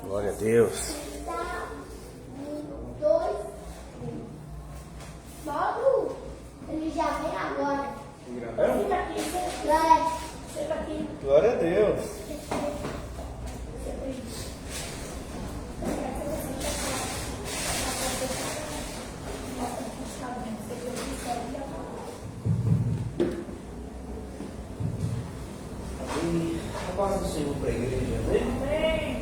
Glória a Deus. Ele já vem agora. Senta aqui. Glória a Deus. E a paz do Senhor para a igreja, amém? Amém.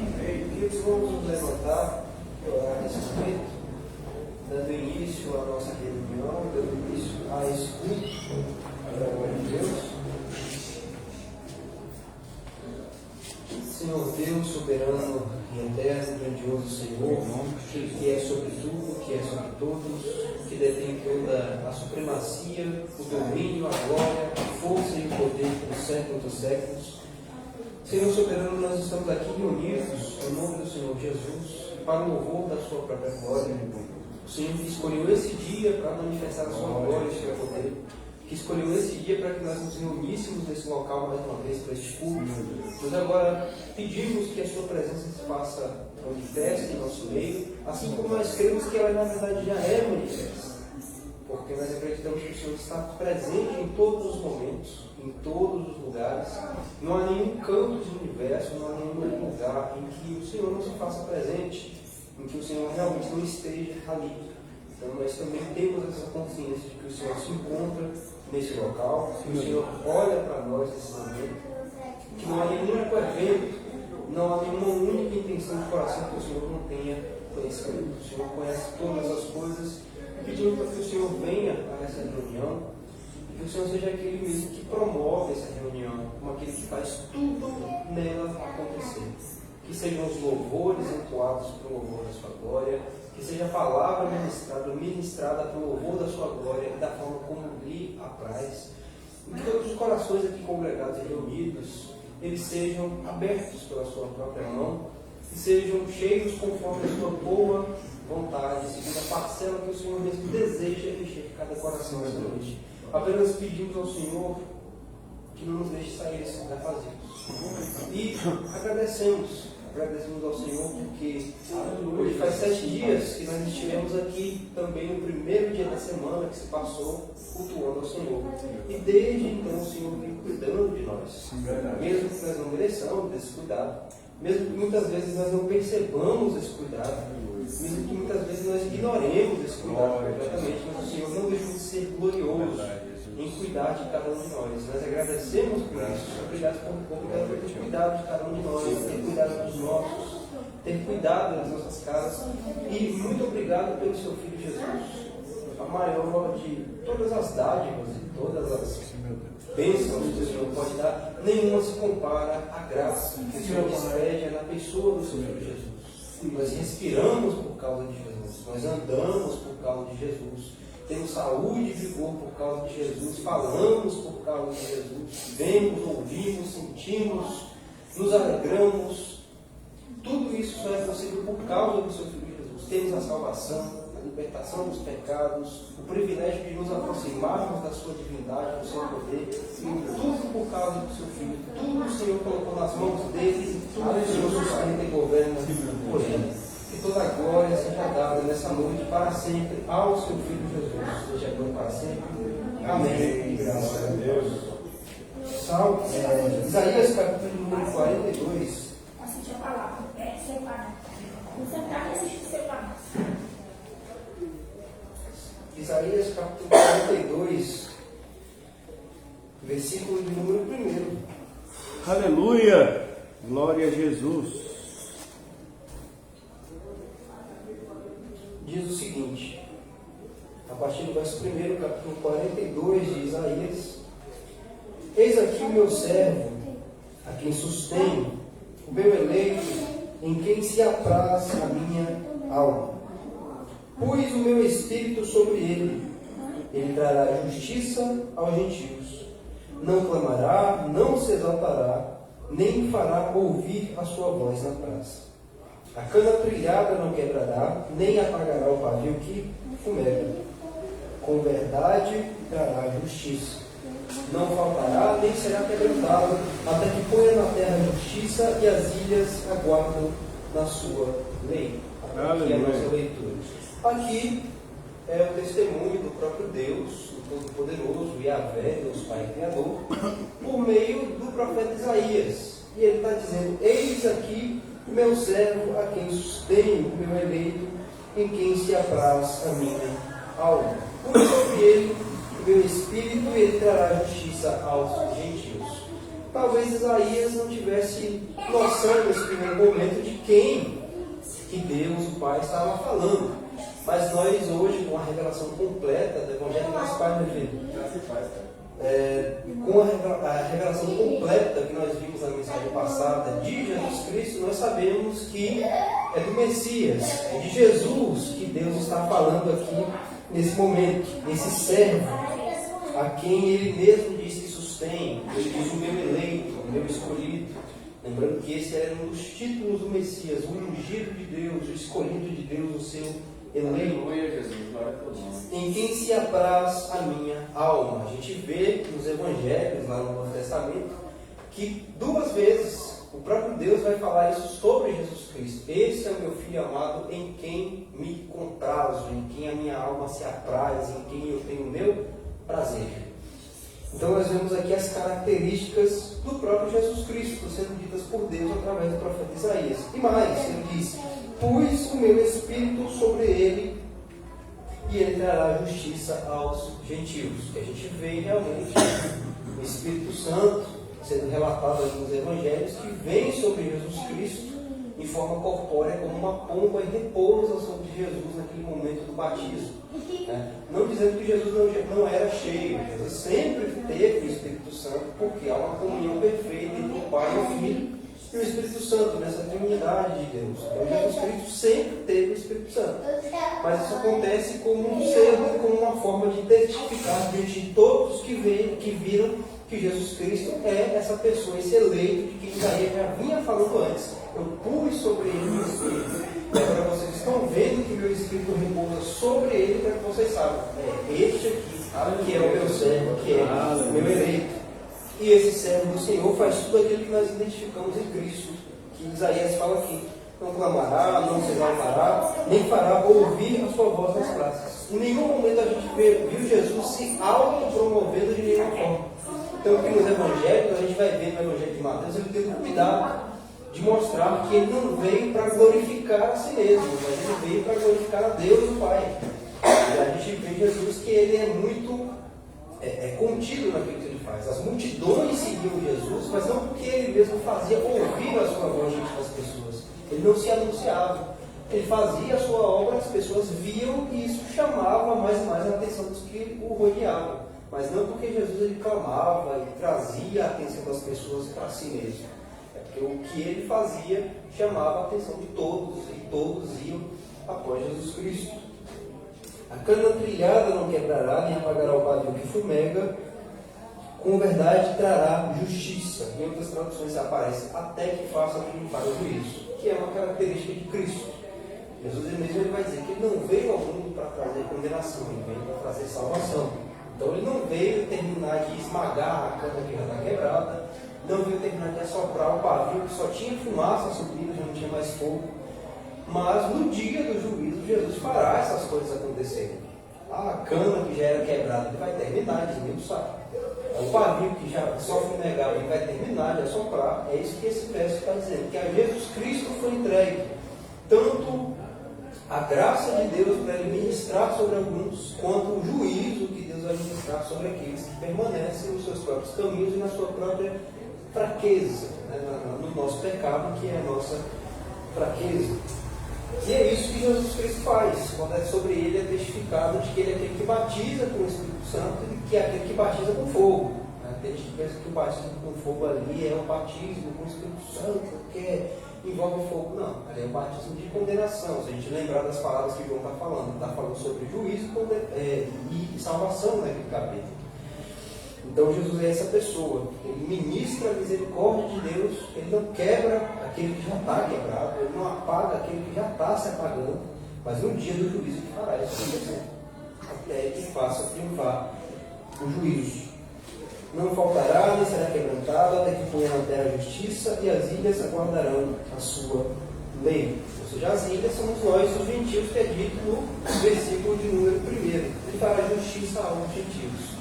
E vamos nos levantar e orar nesse momento, dando início à nossa reunião, dando início a esse culto, para a glória de Deus. Senhor Deus, soberano e eterno, grandioso Senhor, que é sobre tudo, que é sobre todos, que detém toda a supremacia, o domínio, a glória, a força e o poder pelos séculos dos séculos. Senhor soberano, nós estamos aqui reunidos em nome do Senhor Jesus, para o louvor da sua própria glória. O Senhor que escolheu esse dia para manifestar a sua glória e o seu poder, que escolheu esse dia para que nós nos reuníssemos nesse local mais uma vez para este culto. Nós agora pedimos que a sua presença se faça manifesta em nosso meio, assim como nós cremos que ela na verdade já é manifesta, porque nós acreditamos que o Senhor está presente em todos os momentos, em todos os lugares. Não há nenhum canto do universo, não há nenhum lugar em que o Senhor não se faça presente, em que o Senhor realmente não esteja ali. Então nós também temos essa consciência de que o Senhor se encontra nesse local, que o Senhor olha para nós nesse momento, que não há nenhum único evento, não há nenhuma única intenção de coração que o Senhor não tenha conhecimento. O Senhor conhece todas as coisas, e pedimos para que o Senhor venha a essa reunião, e que o Senhor seja aquele mesmo que promove essa reunião, como aquele que faz tudo nela acontecer. Que sejam os louvores entoados para o louvor da sua glória, que seja a palavra ministrada para o louvor da sua glória e da forma como lhe apraz. E que todos os corações aqui congregados e reunidos, eles sejam abertos pela sua própria mão e sejam cheios conforme a sua boa vontade, segundo a parcela que o Senhor mesmo deseja encher cada coração esta noite. Apenas pedimos ao Senhor que não nos deixe sair desse lugar vazios. E agradecemos ao Senhor porque hoje faz 7 dias que nós estivemos aqui também no primeiro dia da semana que se passou cultuando ao Senhor. E desde então o Senhor vem cuidando de nós. Mesmo que nós não mereçamos esse cuidado, mesmo que muitas vezes nós não percebamos esse cuidado, mesmo que muitas vezes nós ignoremos esse cuidado completamente, mas o Senhor não deixou de ser glorioso em cuidar de cada um de nós. Nós agradecemos por isso. Obrigado por ter cuidado de cada um de nós, ter cuidado dos nossos, ter cuidado das nossas casas. E muito obrigado pelo seu Filho Jesus, a maior de todas as dádivas e todas as bênçãos que o Senhor pode dar. Nenhuma se compara à graça que o Senhor despede na pessoa do seu Filho Jesus. Nós respiramos por causa de Jesus, nós andamos por causa de Jesus, temos saúde e vigor por causa de Jesus, falamos por causa de Jesus, vemos, ouvimos, sentimos, nos alegramos. Tudo isso só é possível por causa do seu Filho Jesus. Temos a salvação, a libertação dos pecados, o privilégio de nos aproximarmos da sua divindade, do seu poder, tudo por causa do seu Filho. Tudo o Senhor colocou nas mãos dele, tudo o Senhor sustenta e governa por ele. Que toda a glória seja dada nessa noite para sempre ao seu Filho Jesus. Seja glória para sempre. Amém. Graças a Deus. Salmo, Isaías capítulo número 42. Assiste a palavra. Separado. Não sentar e assistir separado. Isaías capítulo 42, versículo de número 1. Aleluia. Glória a Jesus. Diz o seguinte, a partir do verso 1, capítulo 42 de Isaías: Eis aqui o meu servo, a quem sustenho, o meu eleito, em quem se apraz a minha alma. Pus o meu espírito sobre ele, ele trará justiça aos gentios. Não clamará, não se exaltará, nem fará ouvir a sua voz na praça. A cana trilhada não quebrará, nem apagará o pavio que fumega. Com verdade trará justiça. Não faltará, nem será quebrantado, até que ponha na terra justiça e as ilhas aguardam na sua lei. Aqui é a Aleluia. nossa leitura. Aqui é o testemunho do próprio Deus, o Todo-Poderoso, Yahvé, Deus Pai Criador, por meio do profeta Isaías. E ele está dizendo: eis aqui o meu servo, a quem sustenho, o meu eleito, em quem se apraz a minha alma. Por sobre ele o meu espírito, e ele trará justiça aos gentios. Talvez Isaías não tivesse noção nesse primeiro momento de quem que Deus, o Pai, estava falando. Mas nós hoje, com a revelação completa do Evangelho das Pais, meu filho, com a revelação completa que nós vimos na mensagem passada de Jesus Cristo, nós sabemos que é do Messias, é de Jesus que Deus está falando aqui nesse momento, nesse servo, a quem Ele mesmo diz que sustém. Ele diz: o meu eleito, o meu escolhido. Lembrando que esse era um dos títulos do Messias, o ungido de Deus, o escolhido de Deus, o seu eleito, em quem se apraz a minha alma. A gente vê nos Evangelhos, lá no Novo Testamento, que 2 vezes o próprio Deus vai falar isso sobre Jesus Cristo. Esse é o meu Filho amado, em quem me comprazo, em quem a minha alma se apraz, em quem eu tenho o meu prazer. Então nós vemos aqui as características do próprio Jesus Cristo sendo ditas por Deus através do profeta Isaías. E mais, ele diz: pus o meu espírito sobre ele, e ele trará justiça aos gentios. Que a gente vê realmente o Espírito Santo sendo relatado ali nos Evangelhos, que vem sobre Jesus Cristo em forma corpórea, como uma pomba, e repousa sobre Jesus naquele momento do batismo. Não dizendo que Jesus não era cheio, Jesus sempre teve o Espírito Santo, porque há uma comunhão perfeita entre o Pai, o Filho e o Espírito Santo, nessa trindade de Deus. Então Jesus Cristo sempre teve o Espírito Santo. Mas isso acontece como um selo, como uma forma de testificar diante de todos que viram que Jesus Cristo é essa pessoa, esse eleito de quem Isaías já vinha falando antes. Eu pus sobre ele o meu Espírito. E agora vocês estão vendo que meu Espírito repousa sobre ele, para que vocês saibam: é este aqui, que é o meu servo, que é o meu eleito. E esse servo do Senhor faz tudo aquilo que nós identificamos em Cristo, que Isaías fala aqui: não clamará, não se exaltará, nem fará ouvir a sua voz nas praças. Em nenhum momento a gente viu Jesus se autopromovendo de nenhuma forma. Então aqui nos Evangelhos, a gente vai ver no Evangelho de Mateus, ele teve cuidado de mostrar que ele não veio para glorificar a si mesmo, mas ele veio para glorificar a Deus, o Pai. E a gente vê Jesus que ele é muito contido naquilo que ele faz. As multidões seguiam Jesus, mas não porque ele mesmo fazia ouvir a sua voz diante das pessoas. Ele não se anunciava. Ele fazia a sua obra, as pessoas viam, e isso chamava mais e mais a atenção dos que o rodeavam. Mas não porque Jesus ele clamava e trazia a atenção das pessoas para si mesmo. É porque o que ele fazia chamava a atenção de todos, e todos iam após Jesus Cristo. A cana trilhada não quebrará, nem apagará o pavio que fumega. Com verdade trará justiça. Em outras traduções aparece: até que faça triunfar o juízo, que é uma característica de Cristo. Jesus mesmo vai dizer que ele não veio ao mundo para trazer condenação, ele veio para trazer salvação. Então ele não veio terminar de esmagar a cana que já está quebrada, não veio terminar de assoprar o pavio que só tinha fumaça subindo, já não tinha mais fogo. Mas no dia do juízo, Jesus fará essas coisas acontecerem. A cana que já era quebrada, ele vai terminar de esmiuçar. O pavio que já só fumegava, ele vai terminar de assoprar. É isso que esse verso está dizendo, que a Jesus Cristo foi entregue tanto a graça de Deus para ele ministrar sobre alguns, quanto o juízo que Deus vai ministrar sobre aqueles que permanecem nos seus próprios caminhos e na sua própria fraqueza, no nosso pecado, que é a nossa fraqueza. E é isso que Jesus Cristo faz, quando é sobre ele é testificado de que ele é aquele que batiza com o Espírito Santo e que é aquele que batiza com fogo. Tem gente que pensa que o batismo com fogo ali é o batismo com o Espírito Santo, que envolve fogo. Não, ali é o batismo de condenação. Se a gente lembrar das palavras que João está falando sobre juízo e salvação naquele capítulo. Então Jesus é essa pessoa, ele ministra a misericórdia de Deus, ele não quebra aquele que já está quebrado, ele não apaga aquele que já está se apagando, mas no dia do juízo ele fará isso acontecer, até que faça triunfar o juízo. Não faltará, nem será quebrantado, até que ponha na terra a justiça, e as ilhas aguardarão a sua lei. Ou seja, as ilhas somos nós, os gentios, que é dito no versículo de número 1. Ele fará justiça aos gentios.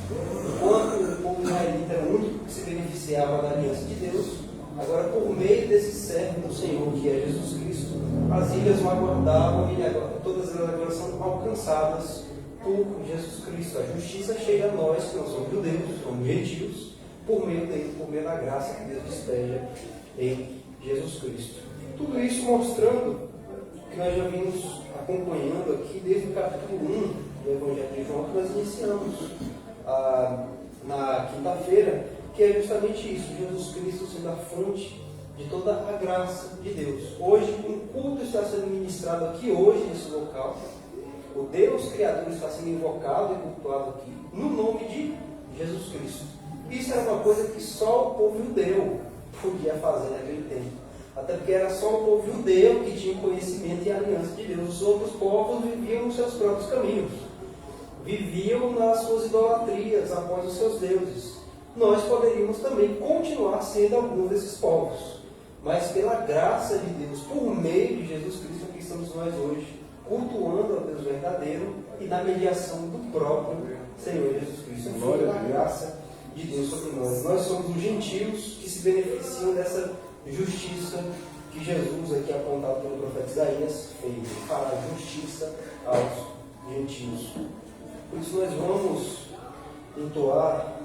Enquanto o povo israelita era o único que se beneficiava da aliança de Deus, agora por meio desse servo do Senhor, que é Jesus Cristo, as ilhas o aguardavam e agora, todas elas agora são alcançadas por Jesus Cristo. A justiça chega a nós, que não somos judeus, somos gentios, por meio dele, por meio da graça que Deus despeja em Jesus Cristo. Tudo isso mostrando que nós já vimos acompanhando aqui desde o capítulo 1 do Evangelho de João, que nós iniciamos na quinta-feira, que é justamente isso, Jesus Cristo sendo a fonte de toda a graça de Deus. Hoje, um culto está sendo ministrado aqui hoje, nesse local. O Deus Criador está sendo invocado e cultuado aqui, no nome de Jesus Cristo. Isso era uma coisa que só o povo judeu podia fazer naquele tempo. Até porque era só o povo judeu que tinha conhecimento e aliança de Deus. Os outros povos viviam nos seus próprios caminhos. Viviam nas suas idolatrias, após os seus deuses. Nós poderíamos também continuar sendo alguns desses povos. Mas pela graça de Deus, por meio de Jesus Cristo, aqui estamos nós hoje, cultuando ao Deus verdadeiro e na mediação do próprio Senhor Jesus Cristo. Glória a graça de Deus sobre nós. Nós somos os gentios que se beneficiam dessa justiça que Jesus, aqui apontado pelo profeta Isaías, fez. Ele fará justiça aos gentios. Por isso nós vamos entoar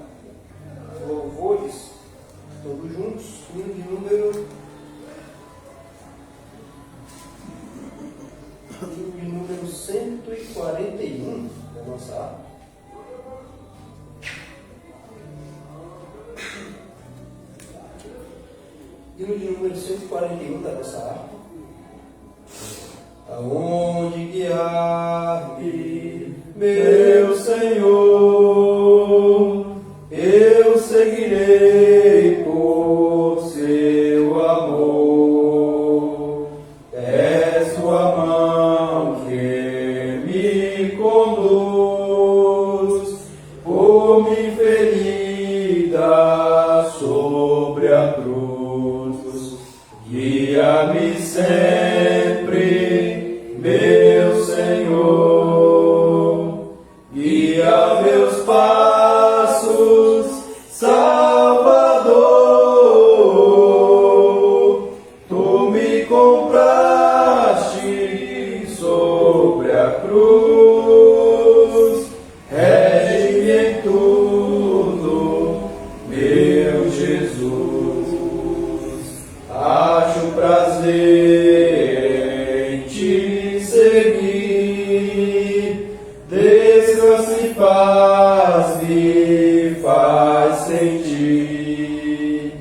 louvores todos juntos, hino de número 141 da nossa harpa. Hino de número 141 da nossa harpa. Aonde guiar-me, Meu Senhor, eu seguirei por seu amor. É sua mão que me conduz, por mim ferida sobre a cruz. Guia-me sempre, meu Senhor, guia meus passos, Salvador. Tu me compraste sobre a cruz, rege-me em tudo, meu Jesus. Acho prazer em te seguir, descanso em paz me faz sentir,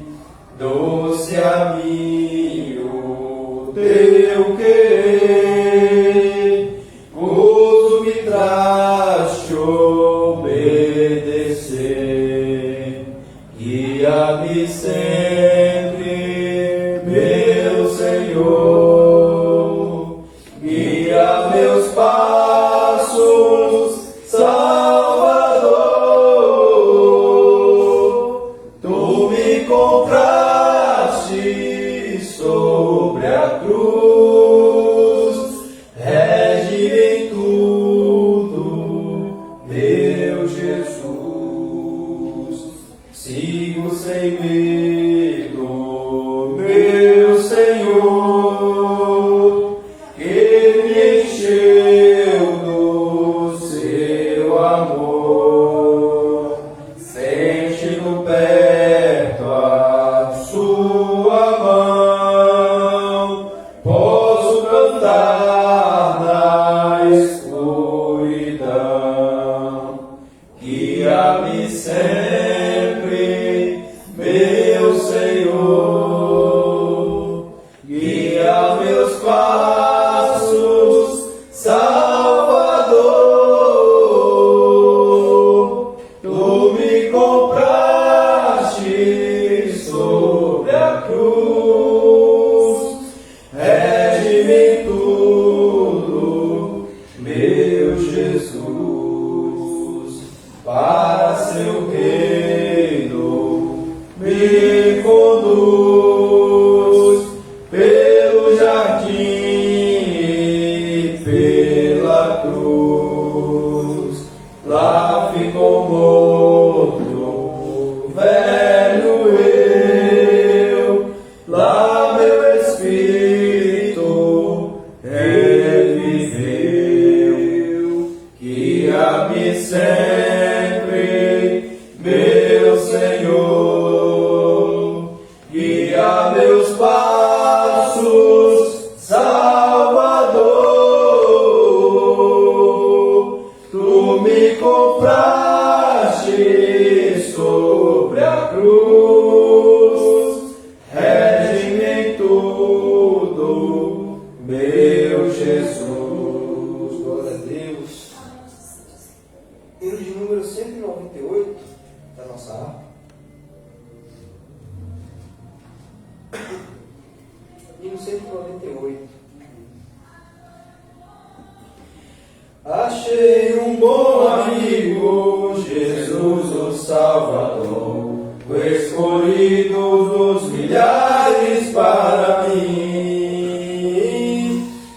doce a mim o teu querer, gozo me traz te obedecer. Guia-me sempre, meu Senhor, guia meus passos, Salvador. Tu me compraste sobre a cruz, rege em tudo, meu Jesus. Sigo sem medo, meu Senhor, que me encheu do seu amor. Sentindo perto a sua mão, posso cantar na escuridão. Guia-me sempre, meu Senhor, guia meus passos, Salvador. Tu me compraste sobre a cruz, rege-me em tudo, meu Jesus. Para seu reino me conduz pelo jardim meu Jesus. Glória a Deus. Hino de número 198 da nossa harpa. Hino 198. Achei um bom amigo, Jesus o Salvador, o escolhido dos milhares para mim.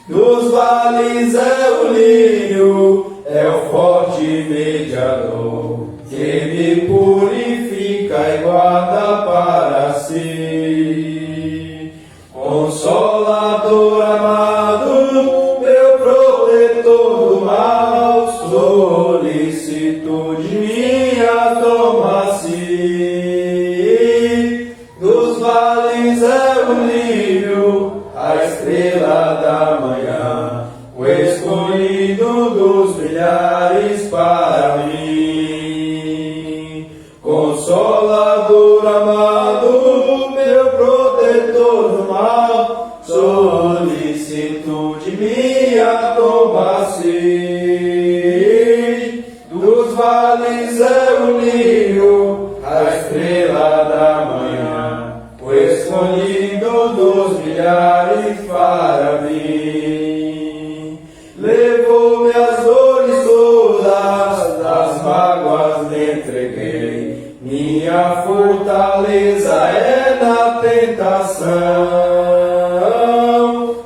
Dos vales é o lírio, é o forte mediador, que me purifica e guarda para si. Consolador amado, meu protetor do mal, solicito de minha toma-se. Dos vales é o lírio, a estrela da manhã, o escolhido dos milhares para mim. Consolador amado, meu protetor do mal, solicito de minha toma-se. Dos vales é o lírio, a estrela da manhã, o escolhido dos milhares para mim. Levou-me as dores todas, das mágoas me entreguei, minha fortaleza é na tentação.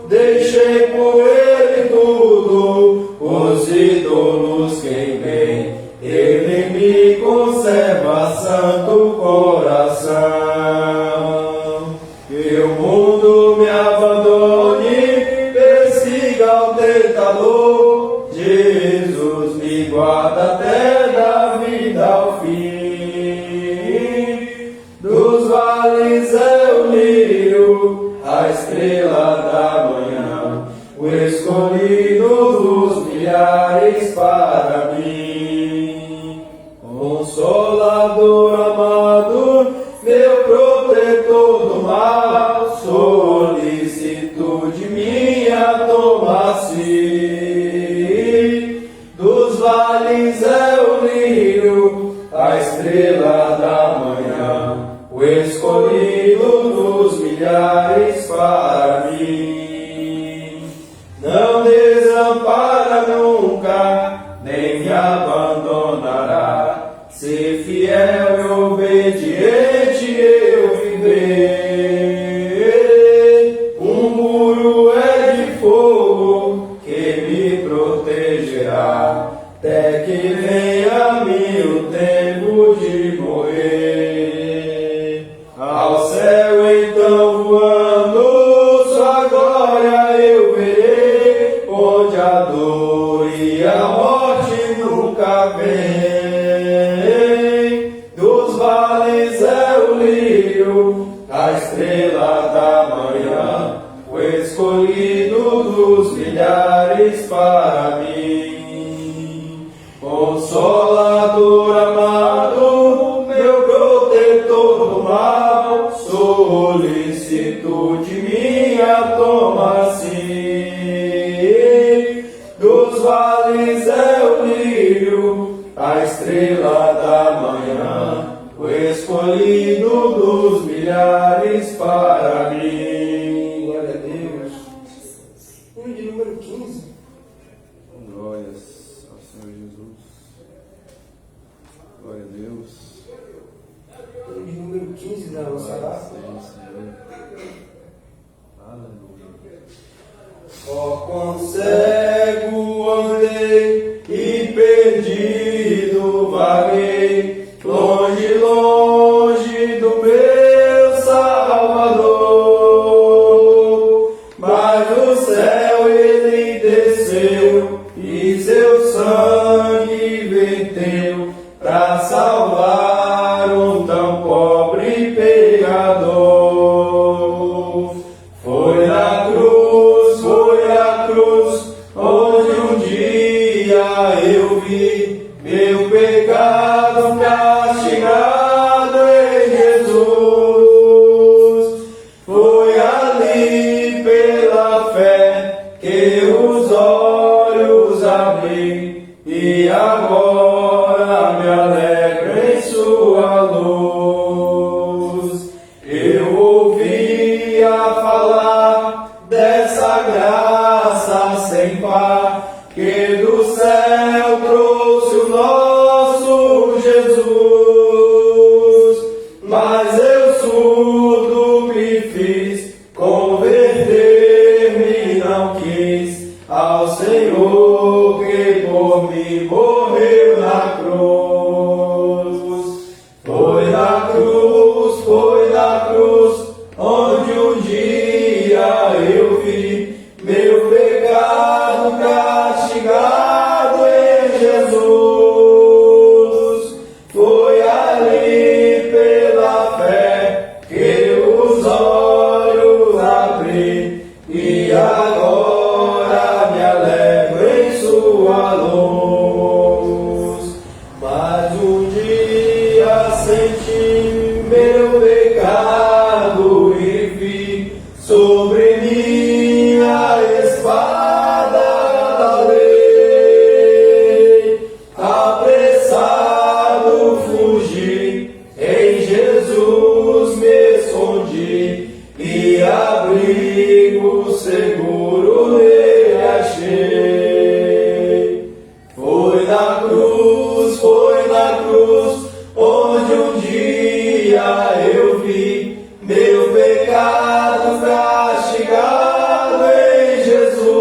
Deixei por ele tudo, os ídolos queimei, ele me conserva santo coração. Que o mundo me abandone, persiga o tentador, Jesus me guarda até da vida ao fim. Dos vales é o lírio, a estrela da manhã, o escolhido dos milhares para mim. Consolador amado, meu protetor do mal, solicito de minha toma-se. Dos vales é o lírio, a estrela da manhã, o escolhido dos milhares para mim. Não desampara nunca, nem me abandonará, ser fiel e obediente eu viver. Um muro é de fogo que me protegerá, até que venha a mim o tempo de morrer. Ao céu então voando, sua glória eu verei, onde a dor e a morte nunca vem. Dos vales é o lírio, a estrela da manhã, o escolhido dos milhares para mim. Consolador amado, meu protetor do mal, solicito de minha toma-se. Dos vales é o lírio, a estrela da manhã, o escolhido dos milhares para mim. Glória a Deus. Hino de número 15. Glórias ao Senhor Jesus. Glória a Deus. Hino de número 15 da nossa harpa. Senhor. Aleluia. Ó, quão cego andei e perdido vaguei, longe, longe do meu Salvador. Mas do céu ele desceu e seu sangue verteu para salvar um tão pobre pecador. Foi a cruz, onde um dia eu vi meu pecado castigado em Jesus. Foi ali pela fé que os olhos abri e agora me alegro em sua luz. Eu ouvia falar dessa graça sem par que do céu trouxe o nosso Jesus, mas eu surdo me fiz, converter-me não quis ao Senhor que por mim morreu na cruz. Foi na cruz, onde um dia eu vi meu pecado castigado em Jesus. Foi ali pela fé que os olhos abri e agora me alegro em sua luz. Mas um dia senti meu pecado e vi sobre mim a espada da lei. Apressado fugi, em Jesus me escondi e abrigo seguro nele achei. Foi na cruz, onde um dia eu vi meu pecado castigado em Jesus.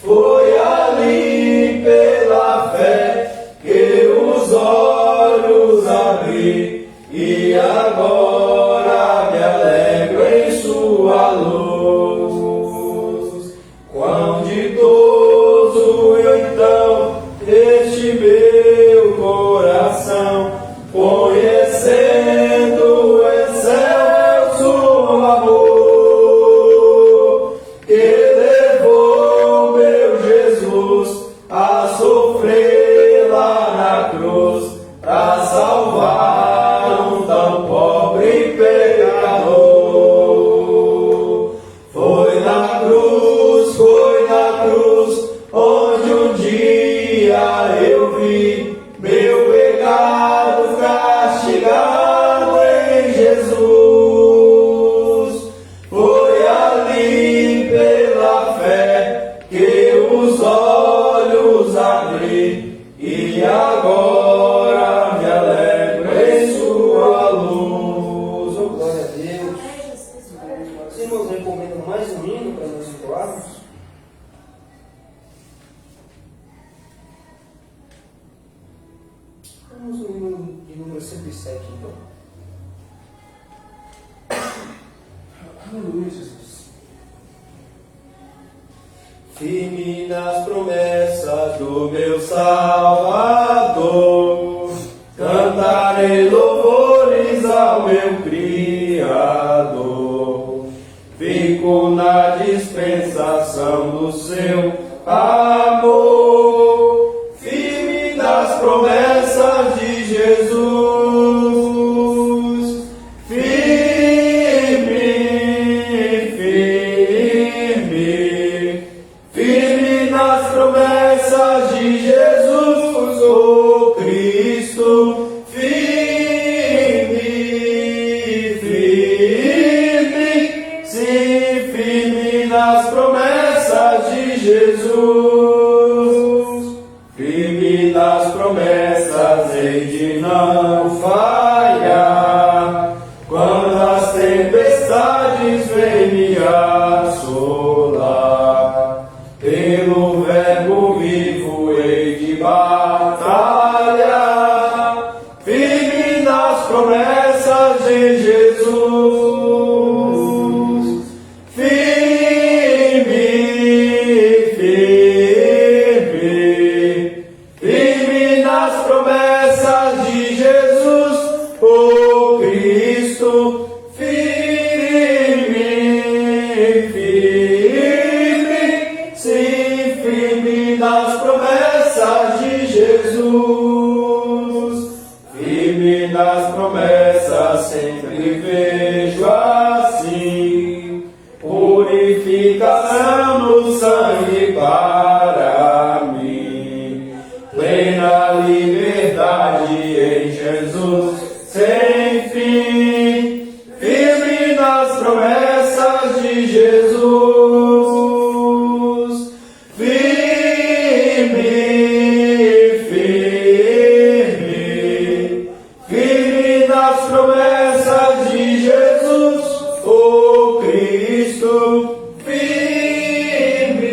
Foi ali pela fé que os olhos abri e agora me alegro em sua luz. Quão ditoso então este meu coração, conhecendo excelso amor, que levou meu Jesus a sofrer lá na cruz, para salvar um tão pobre pecador. Foi na cruz, onde um dia eu vi meu pecado castigado em Jesus. Foi ali pela fé que os olhos abri e agora me alegro em sua luz. Oh, glória a Deus. Os irmãos recomendam mais um hino para nós entoarmos? Vamos no hino de número 107, então. Aleluia, Jesus. Firme nas promessas do meu Salvador, cantarei louvores ao meu Criador. Fico na dispensação do seu amor, firme nas promessas de Jesus. Firme, firme, firme nas promessas de Jesus, oh Cristo. Firme, firme, sim, firme nas promessas de Jesus. Firme nas promessas, hei de não falhar, quando as tempestades vêm me assolar. Pelo verbo vivo hei de batalhar, firme nas promessas de Jesus. Firme, firme, firme nas promessas de Jesus, oh Cristo. Firme, firme, sim, firme nas promessas de Jesus. Firme nas promessas, sempre vejo assim, purificado purificação no sangue para mim. Plena liberdade em Jesus, sem fim, firme nas promessas de Jesus. Firme, firme, firme nas promessas de Jesus, oh Cristo. Firme,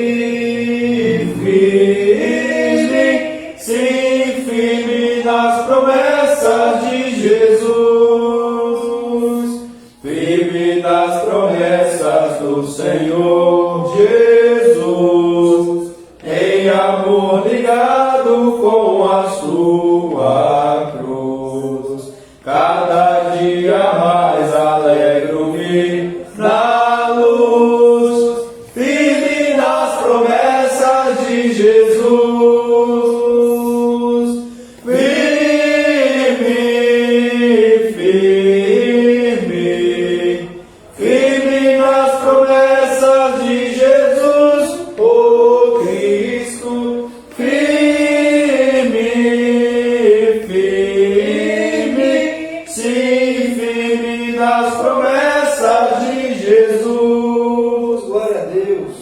firme, sim, firme nas promessas de Jesus. Firme nas promessas do Senhor Jesus, em amor ligado com a sua cruz. Cada dia mais alegro-me na luz, firme nas promessas de Jesus. Firme, firme, firme nas promessas de Jesus, oh Cristo. Firme, firme, sim, firme nas promessas de Jesus. Glória a Deus.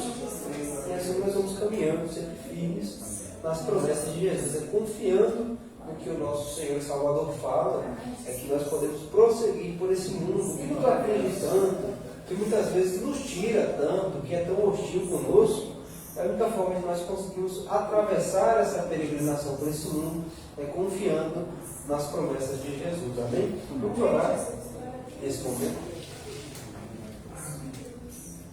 E assim nós vamos caminhando, sempre firmes nas promessas de Jesus, confiando no que o nosso Senhor e Salvador fala, é que nós podemos prosseguir por esse mundo que nos aprende tanto, que muitas vezes nos tira tanto, que é tão hostil conosco. A única forma de nós conseguirmos atravessar essa peregrinação por esse mundo é confiando nas promessas de Jesus. Amém? Vamos orar nesse momento.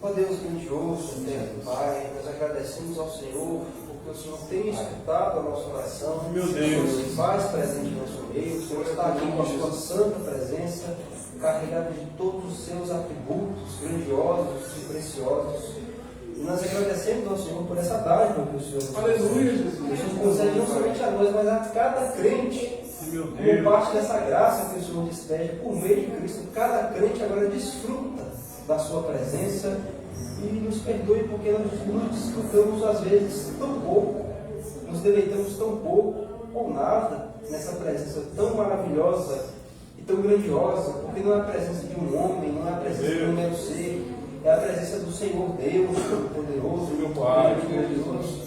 Ó Deus grandioso, eterno Pai, nós agradecemos ao Senhor porque o Senhor tem escutado a nossa oração. Meu Deus. O Senhor se faz presente em nosso meio. O Senhor está aqui com a sua santa presença, carregado de todos os seus atributos grandiosos e preciosos. E nós agradecemos ao Senhor por essa dádiva que o Senhor nos concede. Aleluia, Jesus. O Senhor concede não somente a nós, mas a cada crente. Meu Como Deus. parte dessa graça que o Senhor despeja por meio de Cristo, cada crente agora desfruta da sua presença. E nos perdoe porque nós nos desfrutamos às vezes tão pouco, nos deleitamos tão pouco ou nada nessa presença tão maravilhosa e tão grandiosa, porque não é a presença de um homem, não é a presença de um mero ser, é a presença do Senhor Deus, Todo-Poderoso, Meu Pai, grandioso.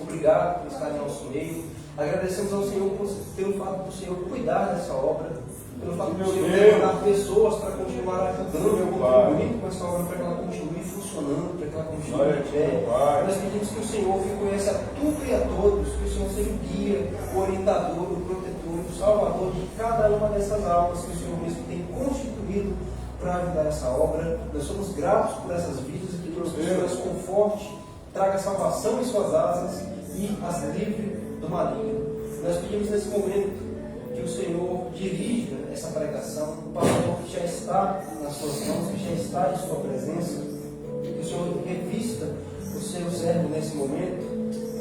Obrigado por estar em nosso meio. Agradecemos ao Senhor pelo fato do Senhor cuidar dessa obra, pelo fato do Senhor levantar pessoas para continuar ajudando, contribuindo com essa obra, para que ela continue funcionando, para que ela continue de pé. Nós pedimos que o Senhor que conhece a tudo e a todos, que o Senhor seja o guia, o orientador, o protetor, o salvador de cada uma dessas almas que o Senhor mesmo tem constituído para ajudar essa obra. Nós somos gratos por essas vidas e pedimos que o Senhor as conforte, traga salvação em suas asas e as livre do maligno. Nós pedimos nesse momento que o Senhor dirija essa pregação, o pastor que já está nas suas mãos, que já está em sua presença, que o Senhor revista o seu servo nesse momento,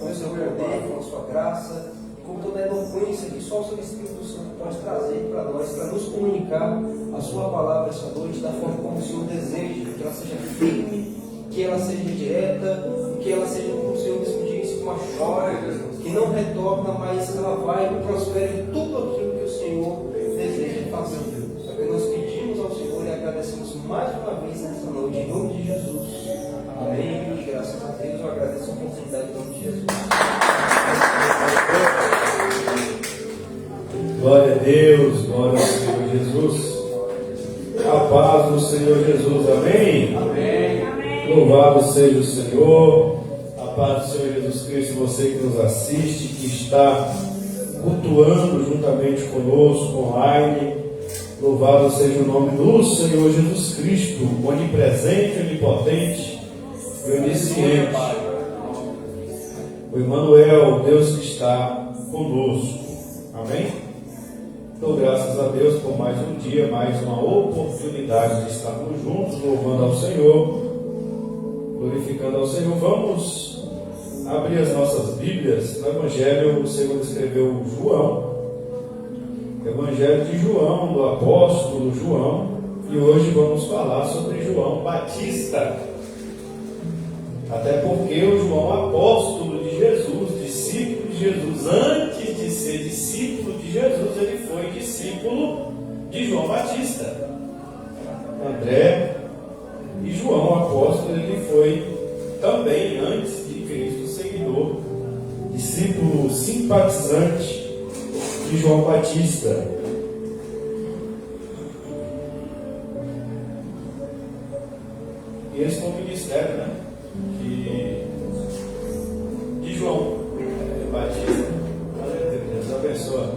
com o seu poder, com a sua graça, e com toda a eloquência que só o seu Espírito Santo pode trazer para nós, para nos comunicar a sua palavra essa noite, da forma como o Senhor deseja, que ela seja firme, que ela seja direta, que ela seja, como o Senhor mesmo disse, uma chuva, que não retorna, mas ela vai e prospera em tudo aquilo que o Senhor deseja fazer. Só que nós pedimos ao Senhor e agradecemos mais uma vez nessa noite, em nome de Jesus. Amém. E graças a Deus eu agradeço a oportunidade em nome de Jesus. Glória a Deus, glória ao Senhor Jesus. A paz do Senhor Jesus, amém? Amém. Louvado seja o Senhor. A paz do Senhor Jesus Cristo, você que nos assiste, que está cultuando juntamente conosco, online. Louvado seja o nome do Senhor Jesus Cristo, onipresente, onipotente e onisciente. O Emmanuel, Deus que está conosco. Amém? Dou graças a Deus por mais um dia, mais uma oportunidade de estarmos juntos, louvando ao Senhor, glorificando ao Senhor. Vamos abrir as nossas Bíblias no Evangelho. O Senhor escreveu João, Evangelho de João, do apóstolo João, e hoje vamos falar sobre João Batista. Até porque o João, apóstolo de Jesus, discípulo de Jesus, antes de ser discípulo de Jesus, ele foi discípulo de João Batista. André e João, apóstolo, ele foi também, antes de Cristo, seguidor, discípulo simpatizante de João Batista. E esse foi o ministério, né? De João Batista. Deus abençoe.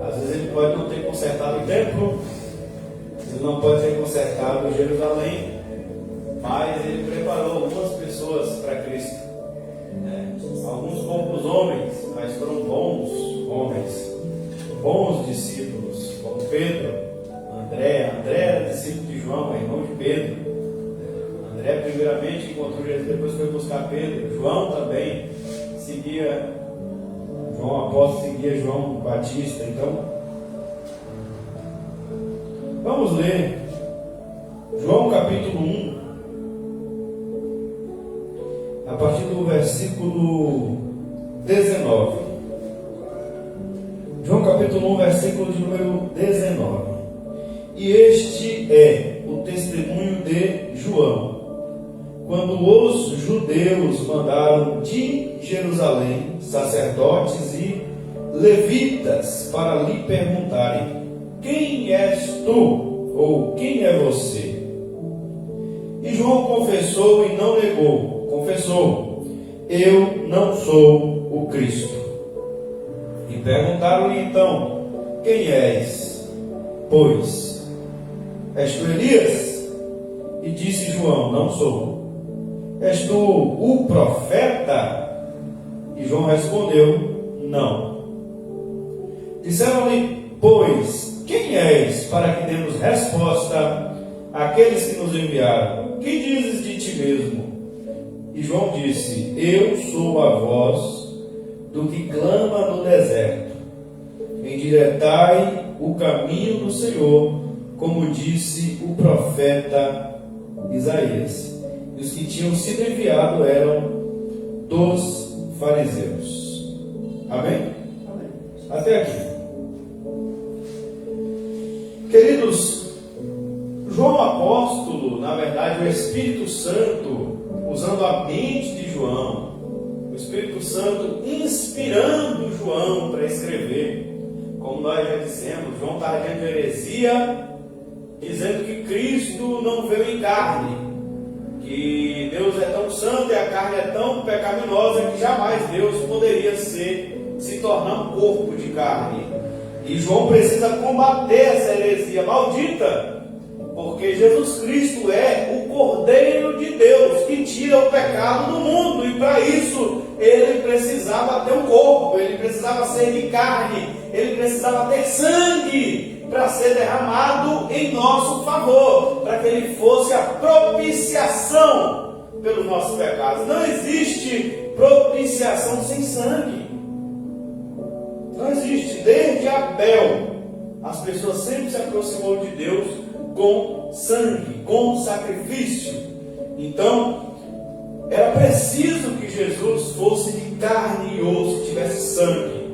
Às vezes ele pode não ter consertado o templo, ele não pode ter consertado Jerusalém, mas ele preparou algumas pessoas para Cristo. Alguns poucos homens, mas foram bons homens, bons discípulos, como Pedro, André era discípulo de João, irmão de Pedro. André primeiramente encontrou Jesus, depois foi buscar Pedro. João também seguia, João apóstolo seguia João Batista. Então, vamos ler João capítulo 1, a partir do versículo 19. João capítulo 1, versículo de número 19. E este é o testemunho de João, quando os judeus mandaram de Jerusalém sacerdotes e levitas para lhe perguntarem: quem és tu? Ou quem é você? E João confessou e não negou. Confessou: eu não sou o Cristo. E perguntaram-lhe então: quem és? Pois, és tu Elias? E disse João: não sou. És tu o profeta? E João respondeu: não. Disseram-lhe, pois, quem és, para que demos resposta àqueles que nos enviaram? Que dizes de ti mesmo? E João disse: eu sou a voz do que clama no deserto, endireitai o caminho do Senhor, como disse o profeta Isaías. E os que tinham sido enviados eram dos fariseus. Amém? Amém. Até aqui. Queridos, João apóstolo, na verdade o Espírito Santo, usando a mente de João, o Espírito Santo inspirando João para escrever. Como nós já dissemos, João estava diante de heresia, dizendo que Cristo não veio em carne, que Deus é tão santo e a carne é tão pecaminosa que jamais Deus poderia se tornar um corpo de carne. E João precisa combater essa heresia maldita, porque Jesus Cristo é o Cordeiro de Deus que tira o pecado do mundo, e para isso ele precisava ter um corpo, ele precisava ser de carne, ele precisava ter sangue para ser derramado em nosso favor, para que ele fosse a propiciação pelos nossos pecados. Não existe propiciação sem sangue. Não existe. Desde Abel, as pessoas sempre se aproximou de Deus com sangue, com sacrifício. Então, era preciso que Jesus fosse de carne e osso, tivesse sangue,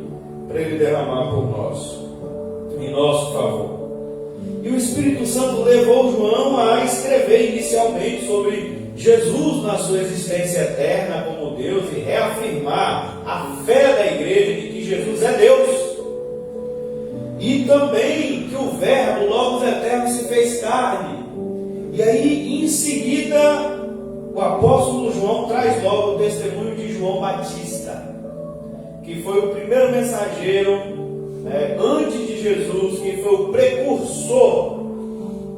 para ele derramar por nós, em nosso favor. E o Espírito Santo levou João a escrever inicialmente sobre Jesus na sua existência eterna como Deus e reafirmar a fé da igreja de que Jesus é Deus. E também que o Verbo, o Logos eterno, se fez carne. E aí, em seguida, o apóstolo João traz logo o testemunho de João Batista, que foi o primeiro mensageiro antes de Jesus, que foi o precursor,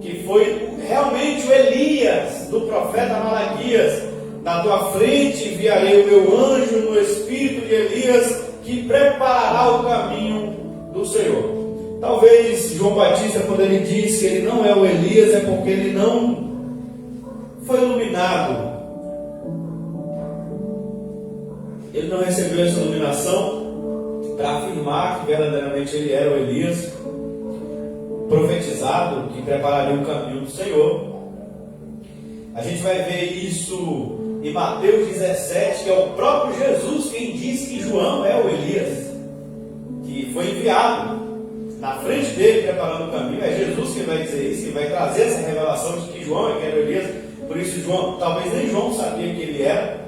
que foi realmente o Elias do profeta Malaquias. Na tua frente enviarei o meu anjo no espírito de Elias, que preparará o caminho do Senhor. Talvez João Batista, quando ele diz que ele não é o Elias, é porque ele não foi iluminado. Ele não recebeu essa iluminação para afirmar que verdadeiramente ele era o Elias profetizado, que prepararia o caminho do Senhor. A gente vai ver isso e Mateus 17, que é o próprio Jesus quem diz que João é o Elias, que foi enviado na frente dele preparando o caminho. É Jesus que vai dizer isso, que vai trazer essa revelação de que João é que era o Elias. Por isso João, talvez nem João sabia que ele era,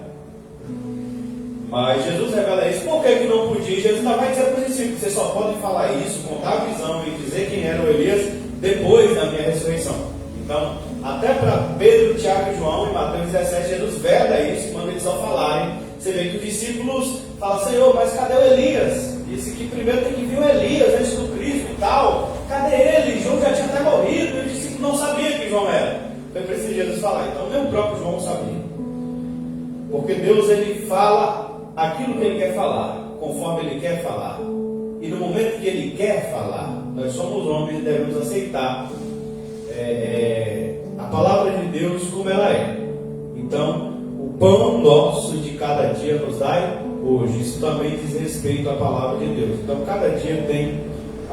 mas Jesus revela isso. Por que não podia? Jesus ainda vai dizer para os discípulos: vocês só podem falar isso, contar a visão e dizer quem era o Elias depois da minha ressurreição. Então, até para Pedro, Tiago e João, em Mateus 17, Jesus veda isso, manda eles só falarem. Você vê que os discípulos falam: Senhor, mas cadê o Elias? Disse que primeiro tem que vir o Elias antes do Cristo e tal. Cadê ele? João já tinha até morrido, e os discípulos não sabiam quem João era. Foi preciso Jesus falar. Então nem o próprio João sabia. Porque Deus, ele fala aquilo que ele quer falar, conforme ele quer falar. E no momento que ele quer falar, nós somos homens e devemos aceitar a palavra de Deus como ela é. Então, o pão nosso de cada dia nos dai hoje. Isso também diz respeito à palavra de Deus. Então, cada dia tem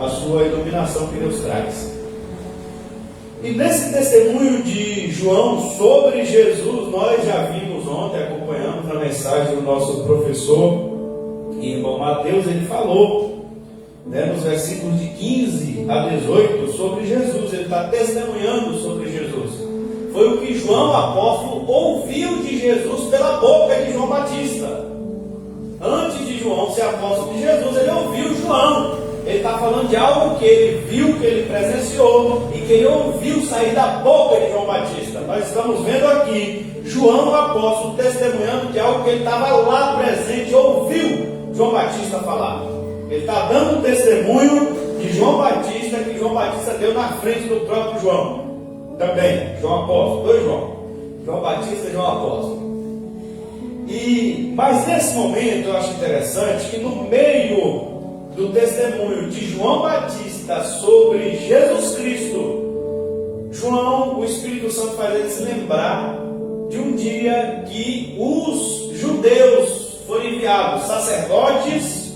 a sua iluminação que Deus traz. E nesse testemunho de João sobre Jesus, nós já vimos ontem, acompanhamos a mensagem do nosso professor e irmão Mateus. Ele falou, nos versículos de 15 a 18 sobre Jesus. Ele está testemunhando sobre Jesus. Foi o que João apóstolo ouviu de Jesus pela boca de João Batista. Antes de João ser apóstolo de Jesus, ele ouviu João. Ele está falando de algo que ele viu, que ele presenciou e que ele ouviu sair da boca de João Batista. Nós estamos vendo aqui João, o apóstolo, testemunhando de algo que ele estava lá presente, ouviu João Batista falar. Ele está dando um testemunho de João Batista, que João Batista deu na frente do próprio João. Também, João Apóstolo, dois João Batista e João Apóstolo. Mas nesse momento eu acho interessante que no meio do testemunho de João Batista sobre Jesus Cristo, João, o Espírito Santo faz ele se lembrar de um dia que os judeus foram enviados, sacerdotes,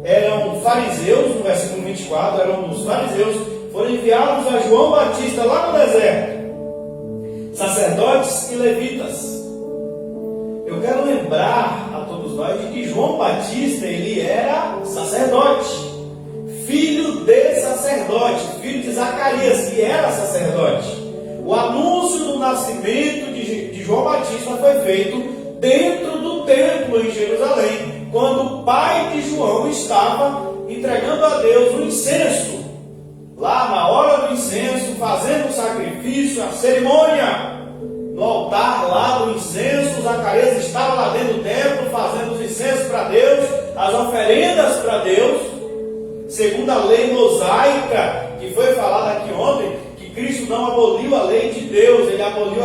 eram fariseus, no versículo 24, eram os fariseus, foram enviados a João Batista lá no deserto, sacerdotes e levitas. Eu quero lembrar a todos nós de que João Batista, ele era sacerdote, filho de sacerdote, filho de Zacarias, que era sacerdote. O anúncio do nascimento de João Batista foi feito dentro do templo em Jerusalém, quando o pai de João estava entregando a Deus o incenso. Lá na hora do incenso, fazendo o sacrifício, a cerimônia, no altar lá do incenso, Zacarias estava lá dentro do templo, fazendo os incensos para Deus, as oferendas para Deus, segundo a lei mosaica, que foi falada aqui ontem, que Cristo não aboliu a lei de Deus, ele aboliu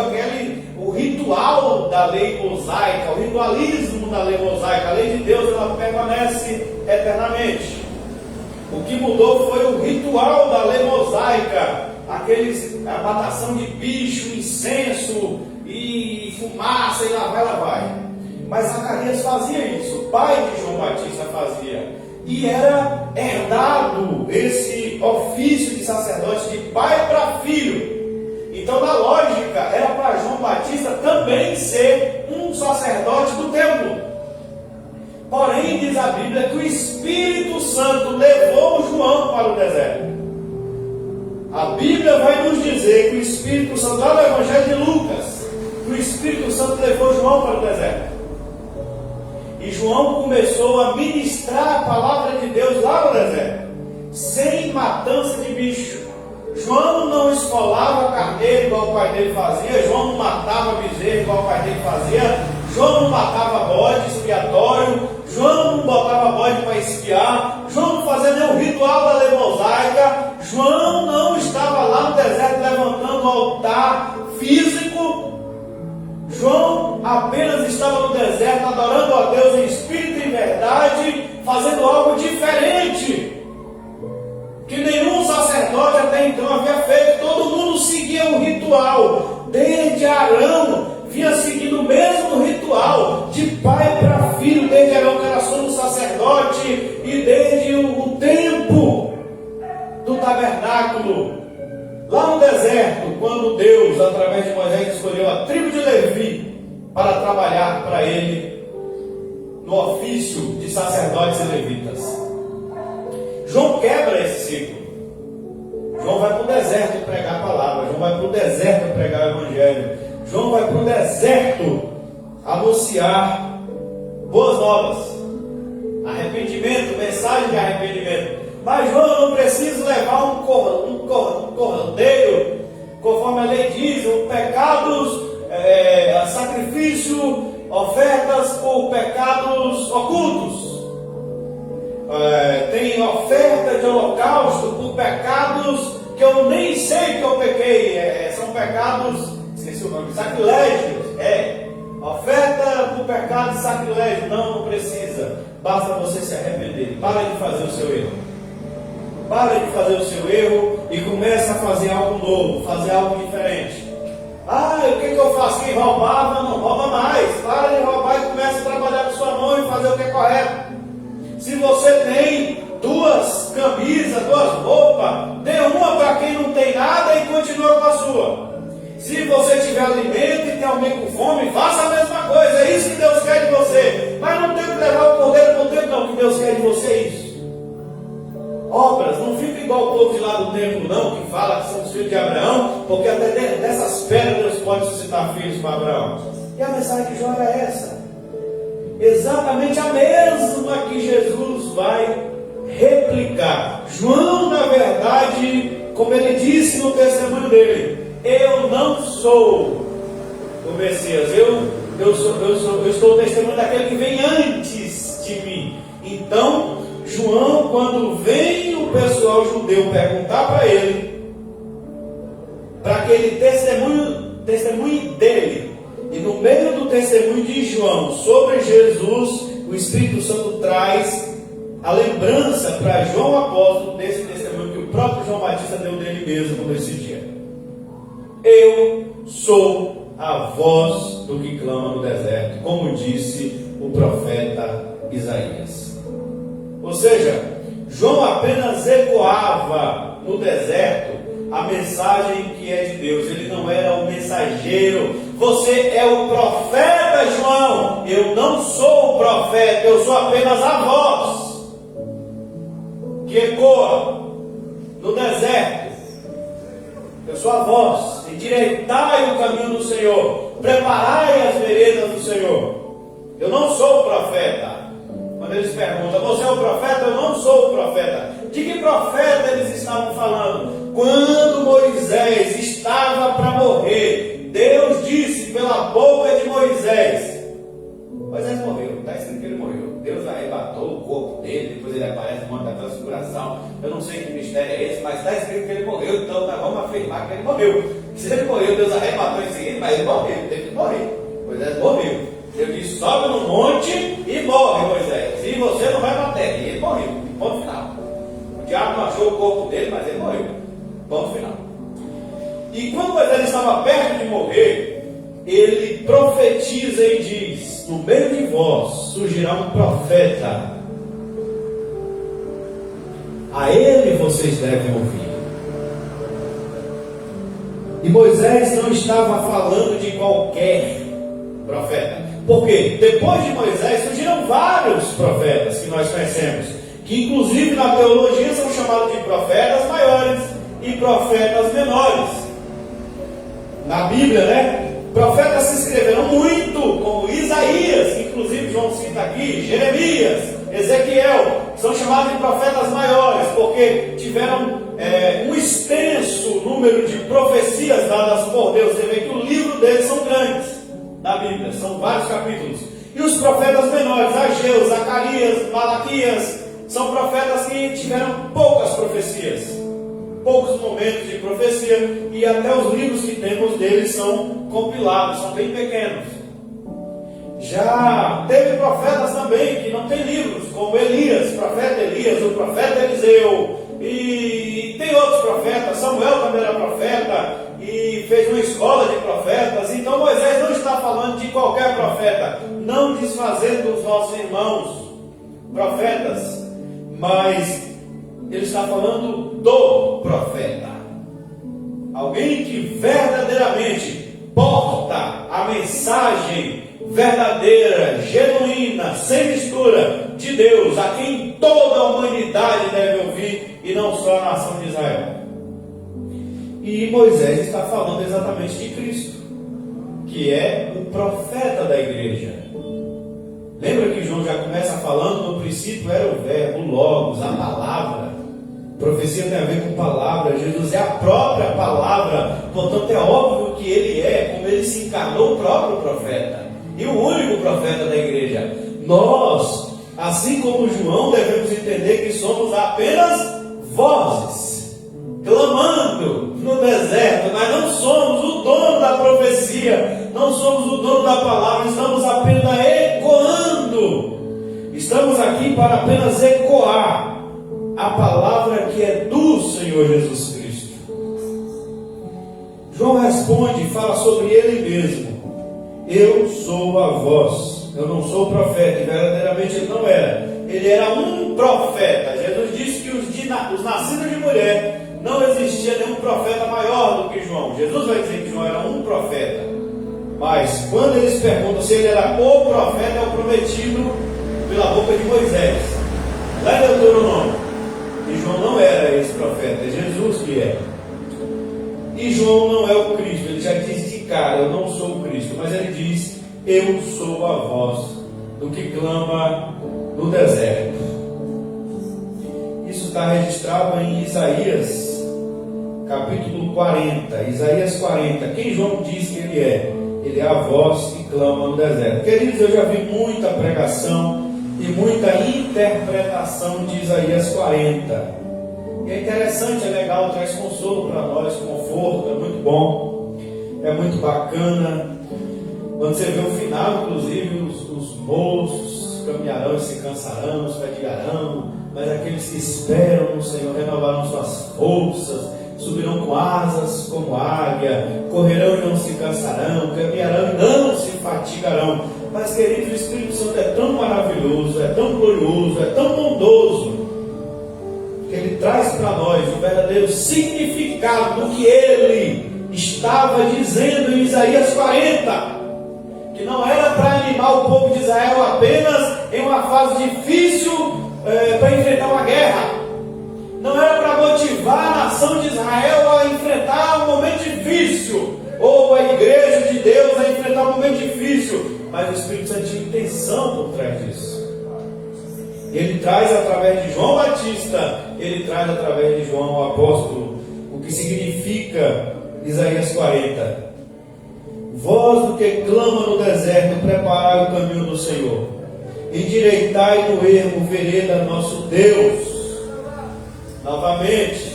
o ritual da lei mosaica, o ritualismo da lei mosaica. A lei de Deus, ela permanece eternamente. O que mudou foi o ritual da lei mosaica, a matação de bicho, incenso e fumaça, e lá vai. Mas Zacarias fazia isso, o pai de João Batista fazia, e era herdado esse ofício de sacerdote de pai para filho. Então, na lógica, era para João Batista também ser um sacerdote do templo. Porém, diz a Bíblia que o Espírito Santo levou João para o deserto. A Bíblia vai nos dizer que o Espírito Santo, lá no Evangelho de Lucas, que o Espírito Santo levou João para o deserto. E João começou a ministrar a palavra de Deus lá no deserto, sem matança de bicho. João não esfolava carneiro igual o pai dele fazia, João não matava bezerro igual o pai dele fazia, João não matava bode expiatório, João não botava bode para espiar, João não fazia nenhum ritual da lei mosaica, João não estava lá no deserto levantando um altar físico. João apenas estava no deserto adorando a Deus em espírito e verdade, fazendo algo diferente que nenhum sacerdote até então havia feito. Todo mundo seguia um ritual, desde Arão vinha seguindo o mesmo ritual, de pai para filho, desde Arão que era sumo sacerdote, e desde o tempo do tabernáculo. Lá no deserto, quando Deus, através de Moisés, escolheu a tribo de Levi para trabalhar para ele no ofício de sacerdotes e levitas. João quebra esse ciclo. João vai para o deserto pregar a palavra. João vai para o deserto pregar o evangelho. João vai para o deserto anunciar boas novas, arrependimento, mensagem de arrependimento. Mas João não precisa levar um cordeiro, conforme a lei diz, pecados, sacrifício, ofertas por pecados ocultos. Tem oferta de holocausto por pecados que eu nem sei que eu pequei. São pecados, esqueci o nome, sacrilégios. Oferta por pecado de sacrilégio. Não precisa. Basta você se arrepender. Para de fazer o seu erro. Para de fazer o seu erro e começa a fazer algo novo, fazer algo diferente. O que eu faço? Quem roubava não rouba mais. Para de roubar e começa a trabalhar com sua mão e fazer o que é correto. Se você tem 2 camisas, 2 roupas, dê uma para quem não tem nada e continua com a sua. Se você tiver alimento e tem alguém com fome, faça a mesma coisa. É isso que Deus quer de você. Mas não tem que levar o cordeiro para o templo, não. O que Deus quer de você é isso. Obras, não fica igual o povo de lá do templo, não, que fala que são os filhos de Abraão, porque até dessas pedras Deus pode suscitar filhos para Abraão. E a mensagem de João era essa. Exatamente a mesma que Jesus vai replicar. João, na verdade, como ele disse no testemunho dele, eu não sou o Messias, eu estou testemunho daquele que vem antes de mim. Então, João, quando vem o pessoal judeu perguntar para ele, para que ele testemunhe dele, e no meio do testemunho de João sobre Jesus, o Espírito Santo traz a lembrança para João apóstolo desse testemunho que o próprio João Batista deu dele mesmo nesse dia. Eu sou a voz do que clama no deserto, como disse o profeta Isaías. Ou seja, João apenas ecoava no deserto a mensagem que é de Deus. Ele não era o mensageiro. Você é o profeta, João. Eu não sou o profeta, eu sou apenas a voz que ecoa no deserto. Eu sou a voz. Endireitai o caminho do Senhor, preparai as veredas do Senhor. Eu não sou o profeta. Quando eles perguntam, você é o profeta? Eu não sou o profeta. De que profeta eles estavam falando? Quando Moisés estava para morrer, Deus disse pela boca de Moisés morreu, está escrito que ele morreu. Deus arrebatou o corpo dele, depois ele aparece no monte da transfiguração. Eu não sei que mistério é esse, mas está escrito que ele morreu, então nós vamos afirmar que ele morreu. Se ele morreu, Deus arrebatou em seguida, mas ele morreu, teve que morrer. Moisés morreu. Deus disse, sobe no monte e morre, Moisés. E você não vai para a terra. E ele morreu. Ponto final. O diabo não achou o corpo dele, mas ele morreu. Ponto final. E quando Moisés estava perto de morrer, ele profetiza e diz, no meio de vós surgirá um profeta. A ele vocês devem ouvir. E Moisés não estava falando de qualquer profeta. Porque depois de Moisés surgiram vários profetas que nós conhecemos, que inclusive na teologia são chamados de profetas maiores e profetas menores. Na Bíblia, profetas se escreveram muito, como Isaías, que inclusive João cita aqui, Jeremias, Ezequiel, são chamados de profetas maiores, porque tiveram um extenso número de profecias dadas por Deus. Você vê que o livro deles são grandes. Da Bíblia, são vários capítulos. E os profetas menores, Ageu, Zacarias, Malaquias, são profetas que tiveram poucas profecias, poucos momentos de profecia, e até os livros que temos deles são compilados, são bem pequenos. Já teve profetas também que não têm livros, como Elias, o profeta Eliseu, e tem outros profetas. Samuel também era profeta e fez uma escola de profetas. Então Moisés não está falando de qualquer profeta, não desfazendo os nossos irmãos profetas, mas ele está falando do profeta, alguém que verdadeiramente porta a mensagem verdadeira, genuína, sem mistura de Deus, a quem toda a humanidade deve ouvir e não só a nação de Israel. E Moisés está falando exatamente de Cristo, que é o profeta da igreja. Lembra que João já começa falando, no princípio era o verbo, o logos, a palavra. Profecia tem a ver com palavra. Jesus é a própria palavra, portanto é óbvio que ele é, como ele se encarnou, o próprio profeta e o único profeta da igreja. Nós, assim como João, devemos entender que somos apenas vozes clamando no deserto, mas não somos o dono da profecia, não somos o dono da palavra, estamos apenas ecoando. Estamos aqui para apenas ecoar a palavra que é do Senhor Jesus Cristo. João responde e fala sobre ele mesmo: eu sou a voz. Eu não sou profeta, e verdadeiramente ele não era. Ele era um profeta. Jesus disse que os nascidos de mulher não existia nenhum profeta maior do que João. Jesus vai dizer que João era um profeta. Mas quando eles perguntam se ele era o profeta, é o prometido pela boca de Moisés, lá em Deuteronômio. E João não era esse profeta, é Jesus que é. E João não é o Cristo, ele já diz de cara: eu não sou o Cristo. Mas ele diz: eu sou a voz do que clama no deserto. Isso está registrado em Isaías, capítulo 40. Isaías 40. Quem João diz que ele é? Ele é a voz que clama no deserto. Queridos, eu já vi muita pregação e muita interpretação de Isaías 40. E é interessante, é legal, traz consolo para nós, conforto, é muito bom, é muito bacana. Quando você vê o final, inclusive, os moços caminharão e se cansarão, se fatigarão, mas aqueles que esperam no Senhor renovarão suas forças, subirão com asas como águia, correrão e não se cansarão, caminharão e não se fatigarão. Mas, queridos, o Espírito Santo é tão maravilhoso, é tão glorioso, é tão bondoso, que ele traz para nós o verdadeiro significado do que ele estava dizendo em Isaías 40, que não era para animar o povo de Israel apenas em uma fase difícil para enfrentar uma guerra, não era para motivar a nação de Israel a enfrentar um momento difícil, ou a igreja de Deus a enfrentar um momento difícil, mas o Espírito Santo tinha intenção por trás disso. Ele traz através de João Batista, ele traz através de João o apóstolo, o que significa Isaías 40. Voz do que clama no deserto, preparai o caminho do Senhor, endireitai no ermo vereda nosso Deus. Novamente,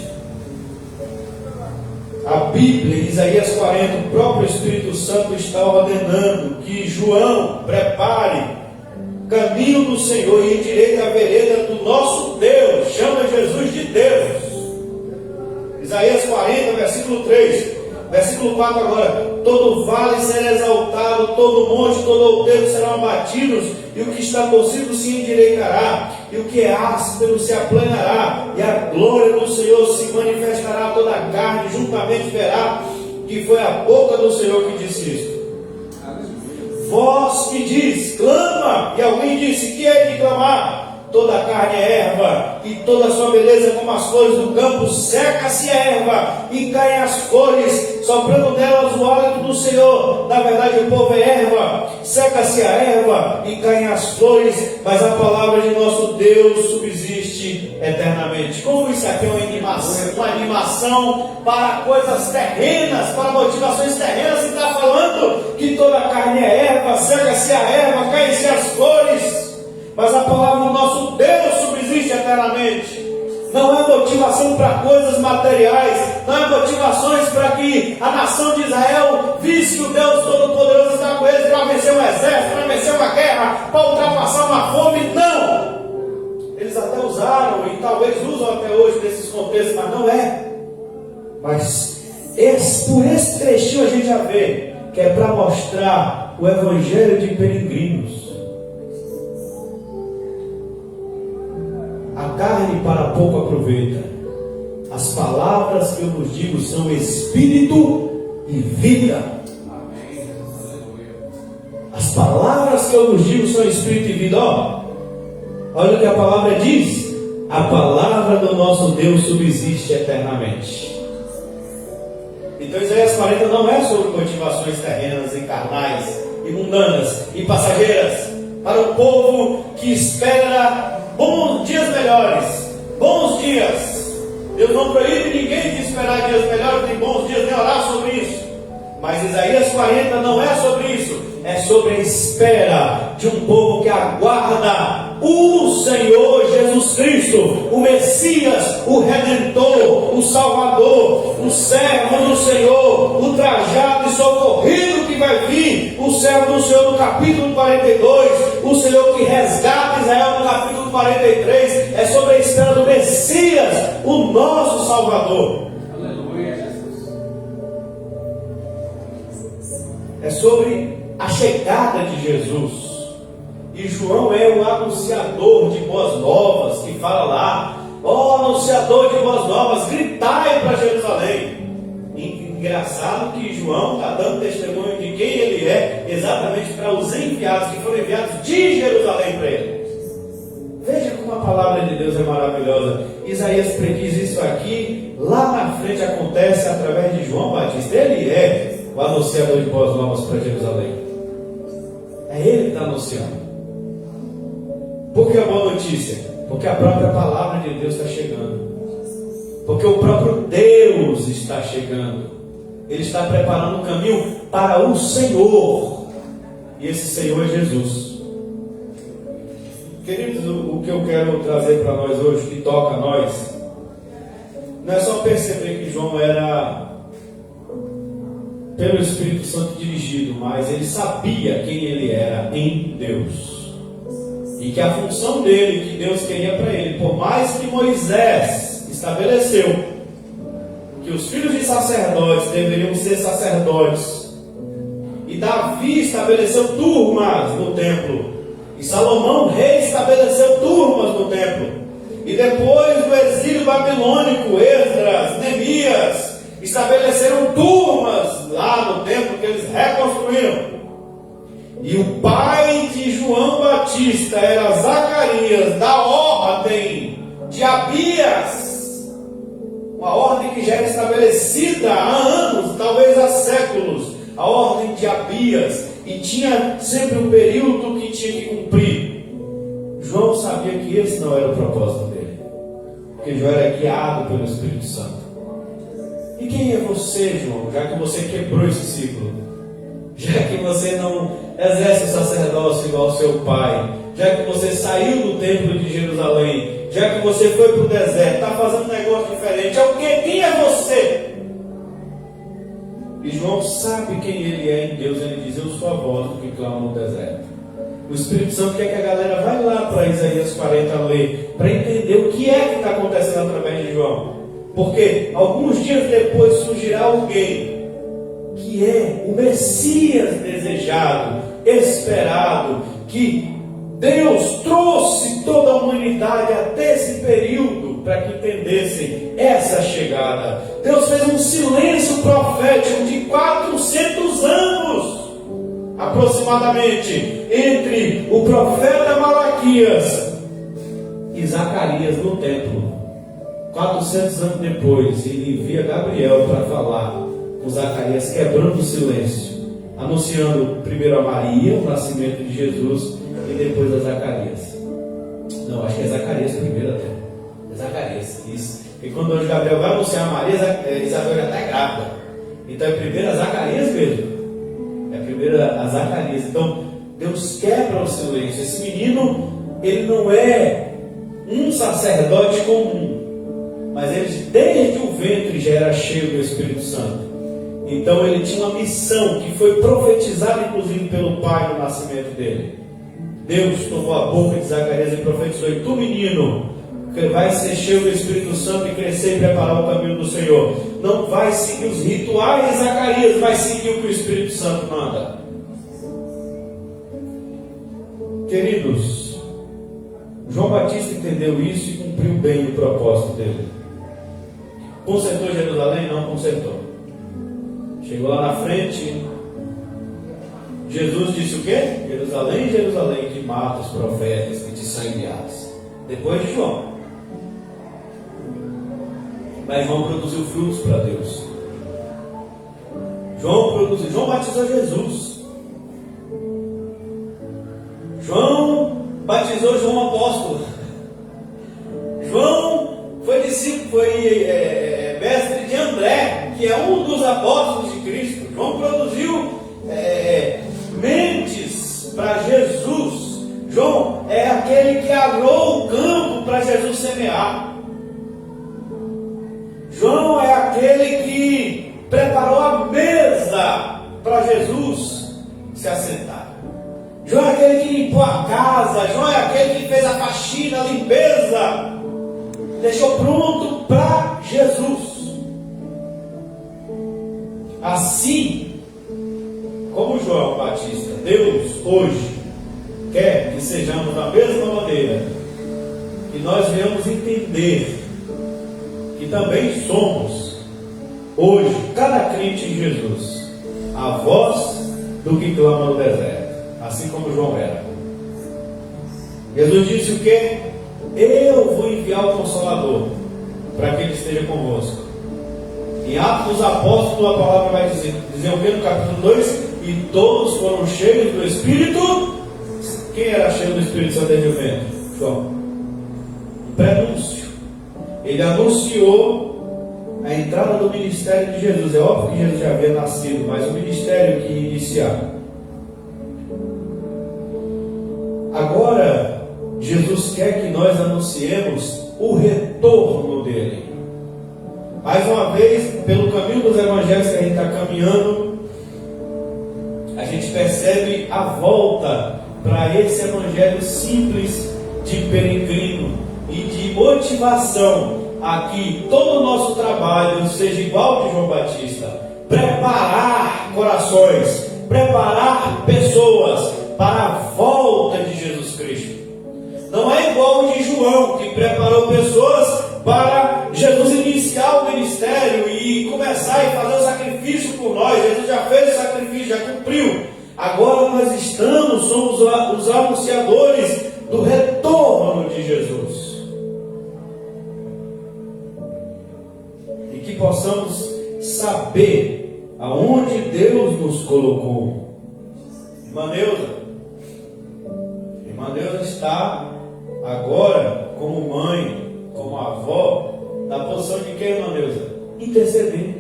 a Bíblia, em Isaías 40, o próprio Espírito Santo está ordenando que João prepare caminho do Senhor e endireita a vereda do nosso Deus. Chama Jesus de Deus. Isaías 40, versículo 3. Versículo 4 agora: todo vale será exaltado, todo monte, todo outeiro serão abatidos, e o que está torcido se endireitará, e o que é áspero se aplanará, e a glória do Senhor se manifestará a toda a carne, juntamente verá que foi a boca do Senhor que disse isto. Voz que diz, clama, e alguém disse: que é de clamar? Toda a carne é erva, e toda a sua beleza como as flores do campo. Seca-se a erva, e caem as flores, soprando delas o hálito do Senhor. Na verdade, o povo é erva. Seca-se a erva, e caem as flores, mas a palavra de nosso Deus subsiste eternamente. Como isso aqui é uma animação para coisas terrenas, para motivações terrenas, que está falando que toda a carne é erva, seca-se a erva, caem-se as flores, mas a palavra do nosso Deus subsiste eternamente. Não é motivação para coisas materiais, não é motivações para que a nação de Israel visse que o Deus Todo-Poderoso está com eles para vencer um exército, para vencer uma guerra, para ultrapassar uma fome. Não! Eles até usaram e talvez usam até hoje nesses contextos, mas não é. Mas por esse trechinho a gente já vê que é para mostrar o evangelho de peregrinos. A carne para pouco aproveita. As palavras que eu vos digo são espírito e vida. As palavras palavras que eu vos digo são espírito e vida. Olha o que a palavra diz. A palavra do nosso Deus subsiste eternamente. Então Isaías 40 não é sobre motivações terrenas e carnais, e mundanas e passageiras, para o povo que espera bons dias melhores, bons dias. Deus não proíbe ninguém de esperar dias melhores, nem bons dias, nem orar sobre isso. Mas Isaías 40 não é sobre isso, é sobre a espera de um povo que aguarda o Senhor Jesus Cristo, o Messias, o Redentor, o Salvador, o servo do Senhor, o trajado e socorrido que vai vir, o servo do Senhor no capítulo 42, o Senhor que resgata Israel no capítulo 43, é sobre a espera do Messias, o nosso Salvador. Aleluia, Jesus. É sobre a chegada de Jesus. E João é o anunciador de boas novas, que fala lá, anunciador de boas novas, gritai para Jerusalém. Engraçado que João está dando testemunho de quem ele é, exatamente para os enviados, que foram enviados de Jerusalém para ele. Veja como a palavra de Deus é maravilhosa. Isaías prediz isso aqui, lá na frente acontece através de João Batista. Ele é o anunciador de boas novas para Jerusalém. É ele que está anunciando. Por que a boa notícia? Porque a própria palavra de Deus está chegando. Porque o próprio Deus está chegando. Ele está preparando o caminho para o Senhor. E esse Senhor é Jesus. Queridos, o que eu quero trazer para nós hoje, que toca a nós, não é só perceber que João era pelo Espírito Santo dirigido, mas ele sabia quem ele era em Deus. E que a função dele, que Deus queria para ele, por mais que Moisés estabeleceu que os filhos de sacerdotes deveriam ser sacerdotes, e Davi estabeleceu turmas no templo, e Salomão, rei, estabeleceu turmas no templo, e depois do exílio babilônico, Esdras, Neemias, estabeleceram turmas lá no templo que eles reconstruíram. E o pai de João Batista era Zacarias, da ordem de Abias, uma ordem que já era estabelecida há anos, talvez há séculos, a ordem de Abias, e tinha sempre um período que tinha que cumprir. João sabia que esse não era o propósito dele, porque João era guiado pelo Espírito Santo. E quem é você, João, já que você quebrou esse ciclo? Já que você não exerce o sacerdócio igual ao seu pai, já que você saiu do templo de Jerusalém, já que você foi para o deserto, está fazendo um negócio diferente, é o quê? Quem é você? E João sabe quem ele é em Deus. Ele diz: eu sou a voz do que clama no deserto. O Espírito Santo quer que a galera vá lá para Isaías 40 ler, para entender o que é que está acontecendo através de João. Porque alguns dias depois surgirá alguém que é o Messias desejado, esperado, que Deus trouxe toda a humanidade até esse período para que entendessem essa chegada. Deus fez um silêncio profético de 400 anos, aproximadamente, entre o profeta Malaquias e Zacarias no templo. 400 anos depois, ele envia Gabriel para falar com Zacarias, quebrando o silêncio, anunciando primeiro a Maria, o nascimento de Jesus, e depois a Zacarias. Não, acho que é Zacarias primeiro até. É Zacarias, isso. E quando o Gabriel vai anunciar a Maria, Isabel já está grávida. Então é primeiro a Zacarias mesmo. É primeiro a Zacarias. Então Deus quebra o silêncio. Esse menino, ele não é um sacerdote comum, mas ele desde o ventre já era cheio do Espírito Santo. Então ele tinha uma missão que foi profetizada inclusive pelo pai no nascimento dele. Deus tomou a boca de Zacarias e profetizou: e tu, menino, que vai ser cheio do Espírito Santo e crescer e preparar o caminho do Senhor, não vai seguir os rituais de Zacarias, vai seguir o que o Espírito Santo manda. Queridos, João Batista entendeu isso e cumpriu bem o propósito dele. Consertou Jerusalém? Não consertou. Chegou lá na frente, Jesus disse o quê? Jerusalém, Jerusalém, que mata os profetas que te são enviados. Depois de João. Mas João produziu frutos para Deus. João batizou Jesus. João batizou João apóstolo. João foi discípulo, mestre de André, que é um dos apóstolos de Cristo. João produziu mentes para Jesus. João é aquele que arou o campo para Jesus semear. João é aquele que preparou a mesa para Jesus se assentar. João é aquele que limpou a casa. João é aquele que fez a faxina, a limpeza, deixou pronto para Jesus. Assim como João Batista, Deus hoje quer que sejamos da mesma maneira, que nós venhamos entender que também somos hoje, cada crente em Jesus, a voz do que clama no deserto, assim como João era. Jesus disse o quê? Eu vou enviar o Consolador para que ele esteja convosco. Em Atos dos Apóstolos a palavra vai dizer o que no capítulo 2? E todos foram cheios do Espírito. Quem era cheio do Espírito Santo desde o ventre? João. Prenúncio. Ele anunciou a entrada do ministério de Jesus. É óbvio que Jesus já havia nascido, mas o ministério que ia iniciar. Agora Jesus quer que nós anunciemos o retorno dele. Mais uma vez, pelo caminho dos evangelhos que a gente está caminhando, a gente percebe a volta para esse evangelho simples de peregrino e de motivação a que todo o nosso trabalho seja igual de João Batista: preparar corações, preparar pessoas para a volta de Jesus Cristo. Não é igual o de João, que preparou pessoas para Jesus iniciar o ministério e começar e fazer o sacrifício por nós. Jesus já fez o sacrifício, já cumpriu. Agora nós somos os anunciadores do retorno de Jesus. E que possamos saber aonde Deus nos colocou. Irmã Neuza está agora como mãe, como avó, na posição de quem, irmã Neuza? Interceder.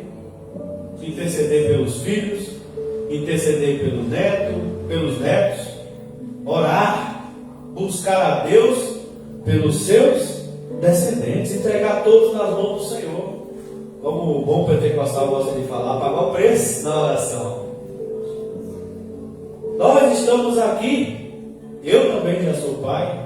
Interceder pelos filhos, interceder pelos netos, orar, buscar a Deus pelos seus descendentes, entregar todos nas mãos do Senhor. Como o bom pentecostal gosta de falar, pagar o preço na oração. Nós estamos aqui, eu também já sou pai,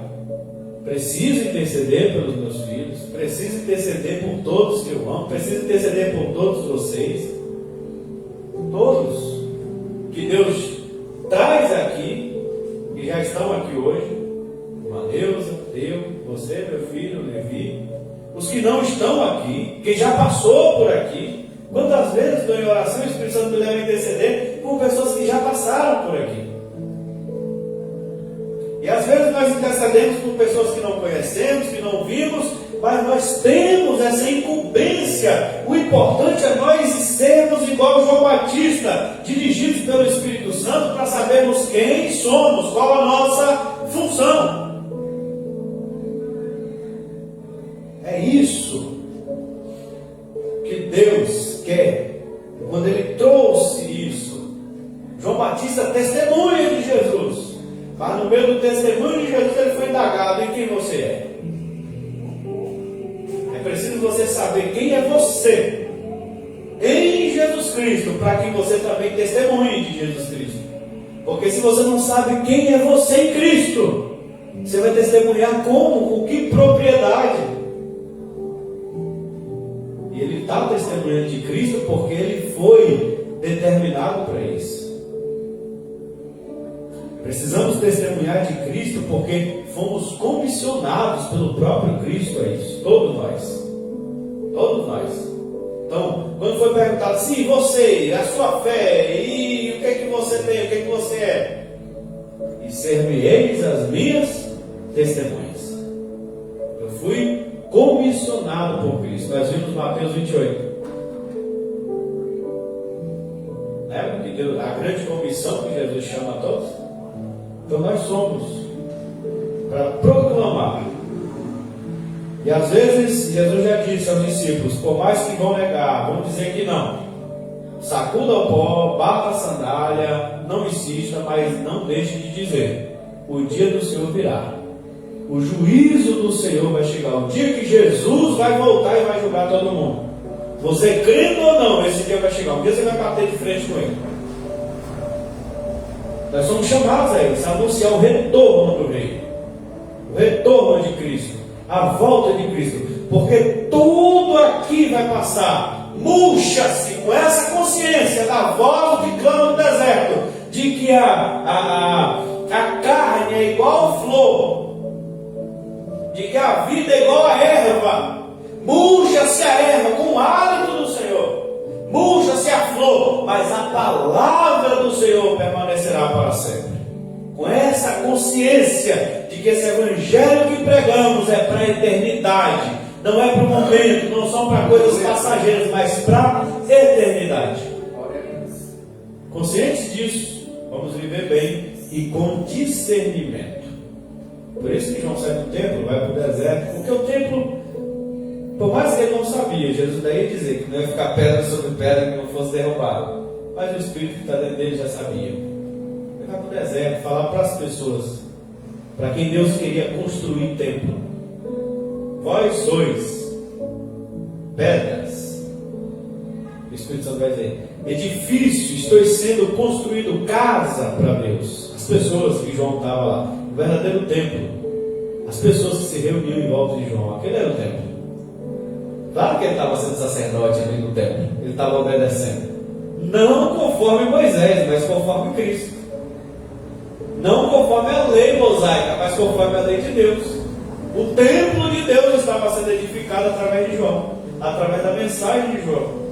preciso interceder pelos meus filhos, preciso interceder por todos que eu amo, preciso interceder por todos vocês, todos que Deus traz aqui, que já estão aqui hoje, irmã Neuza, eu, você, meu filho, Levi, os que não estão aqui, quem já passou por aqui. Quantas vezes estou em oração e o Espírito Santo me leva a interceder por pessoas que já passaram por aqui. E às vezes nós intercedemos por pessoas que não conhecemos, que não vimos, mas nós temos essa incumbência. O importante é nós sermos igual João Batista, dirigidos pelo Espírito Santo, para sabermos quem somos, qual a nossa função. É isso que Deus quer. Quando Ele trouxe isso, João Batista testemunha de Jesus. Mas no meio do testemunho de Jesus ele foi indagado: em quem você é? É preciso você saber quem é você em Jesus Cristo, para que você também testemunhe de Jesus Cristo. Porque se você não sabe quem é você em Cristo, você vai testemunhar como? Com que propriedade? E ele está testemunhando de Cristo porque ele foi determinado para isso. Precisamos testemunhar de Cristo porque fomos comissionados pelo próprio Cristo a isso. Todos nós. Todos nós. Então, quando foi perguntado, sim, você, a sua fé, e o que é que você tem? O que é que você é? E ser-me-eis as minhas testemunhas. Eu fui comissionado por Cristo. Nós vimos Mateus 28. Lembra que Deus, a grande comissão que Jesus chama a todos? Então nós somos para proclamar. E às vezes Jesus já disse aos discípulos, por mais que vão negar, vão dizer que não, sacuda o pó, bata a sandália, não insista, mas não deixe de dizer, o dia do Senhor virá, o juízo do Senhor vai chegar, o dia que Jesus vai voltar e vai julgar todo mundo. Você crendo ou não, esse dia vai chegar, um dia você vai bater de frente com ele. Nós somos chamados a isso, a anunciar o retorno do Rei, o retorno de Cristo, a volta de Cristo, porque tudo aqui vai passar. Murcha-se com essa consciência da voz que clama no deserto, de que a carne é igual a flor, de que a vida é igual a erva. Murcha-se a erva com o hálito do Senhor, murcha-se a flor, mas a palavra do Senhor permanecerá para sempre. Com essa consciência de que esse evangelho que pregamos é para a eternidade, não é para o momento, não são para coisas passageiras, mas para a eternidade. Conscientes disso, vamos viver bem e com discernimento. Por isso que João sai do templo, vai para o deserto, porque o templo, por mais que ele não sabia, Jesus daí ia dizer que não ia ficar pedra sobre pedra que não fosse derrubado, mas o Espírito que está dentro dele já sabia. Vai para o deserto, falar para as pessoas, para quem Deus queria construir templo. Vós sois pedras. O Espírito Santo vai dizer, edifício, estou sendo construído casa para Deus. As pessoas que João estava lá, o verdadeiro templo, as pessoas que se reuniam em volta de João, aquele era o templo. Claro que ele estava sendo sacerdote ali no templo, ele estava obedecendo, não conforme Moisés, mas conforme Cristo. Não conforme a lei mosaica, mas conforme a lei de Deus. O templo de Deus estava sendo edificado através de João, através da mensagem de João.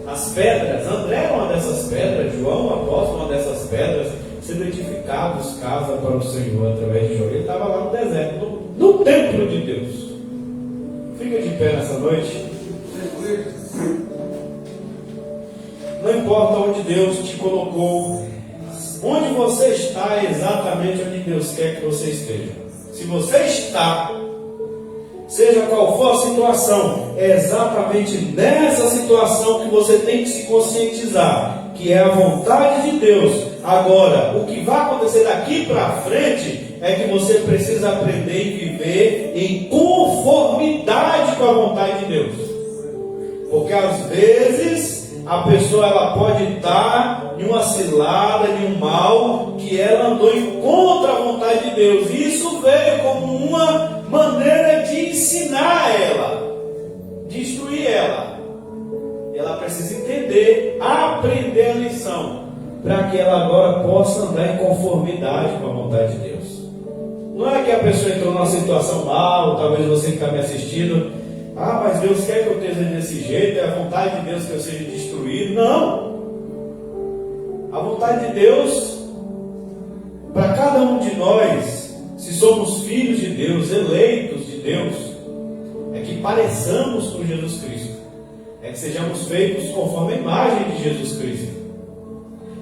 As pedras, André é uma dessas pedras, João, o apóstolo, uma dessas pedras, sendo edificados casa para o Senhor através de João. Ele estava lá no deserto, no templo de Deus. Fica de pé nessa noite. Não importa onde Deus te colocou, onde você está é exatamente onde Deus quer que você esteja. Se você está, seja qual for a situação, é exatamente nessa situação que você tem que se conscientizar, que é a vontade de Deus. Agora, o que vai acontecer daqui para frente é que você precisa aprender e viver em conformidade com a vontade de Deus. Porque às vezes a pessoa ela pode estar em uma cilada, em um mal, que ela andou em contra a vontade de Deus. E isso veio como uma maneira de ensinar ela, de instruir ela. Ela precisa entender, aprender a lição, para que ela agora possa andar em conformidade com a vontade de Deus. Não é que a pessoa entrou numa situação mal, talvez você que está me assistindo, mas Deus quer que eu esteja desse jeito, é a vontade de Deus que eu seja destruído. Não! A vontade de Deus, para cada um de nós, se somos filhos de Deus, eleitos de Deus, é que pareçamos com Jesus Cristo, é que sejamos feitos conforme a imagem de Jesus Cristo.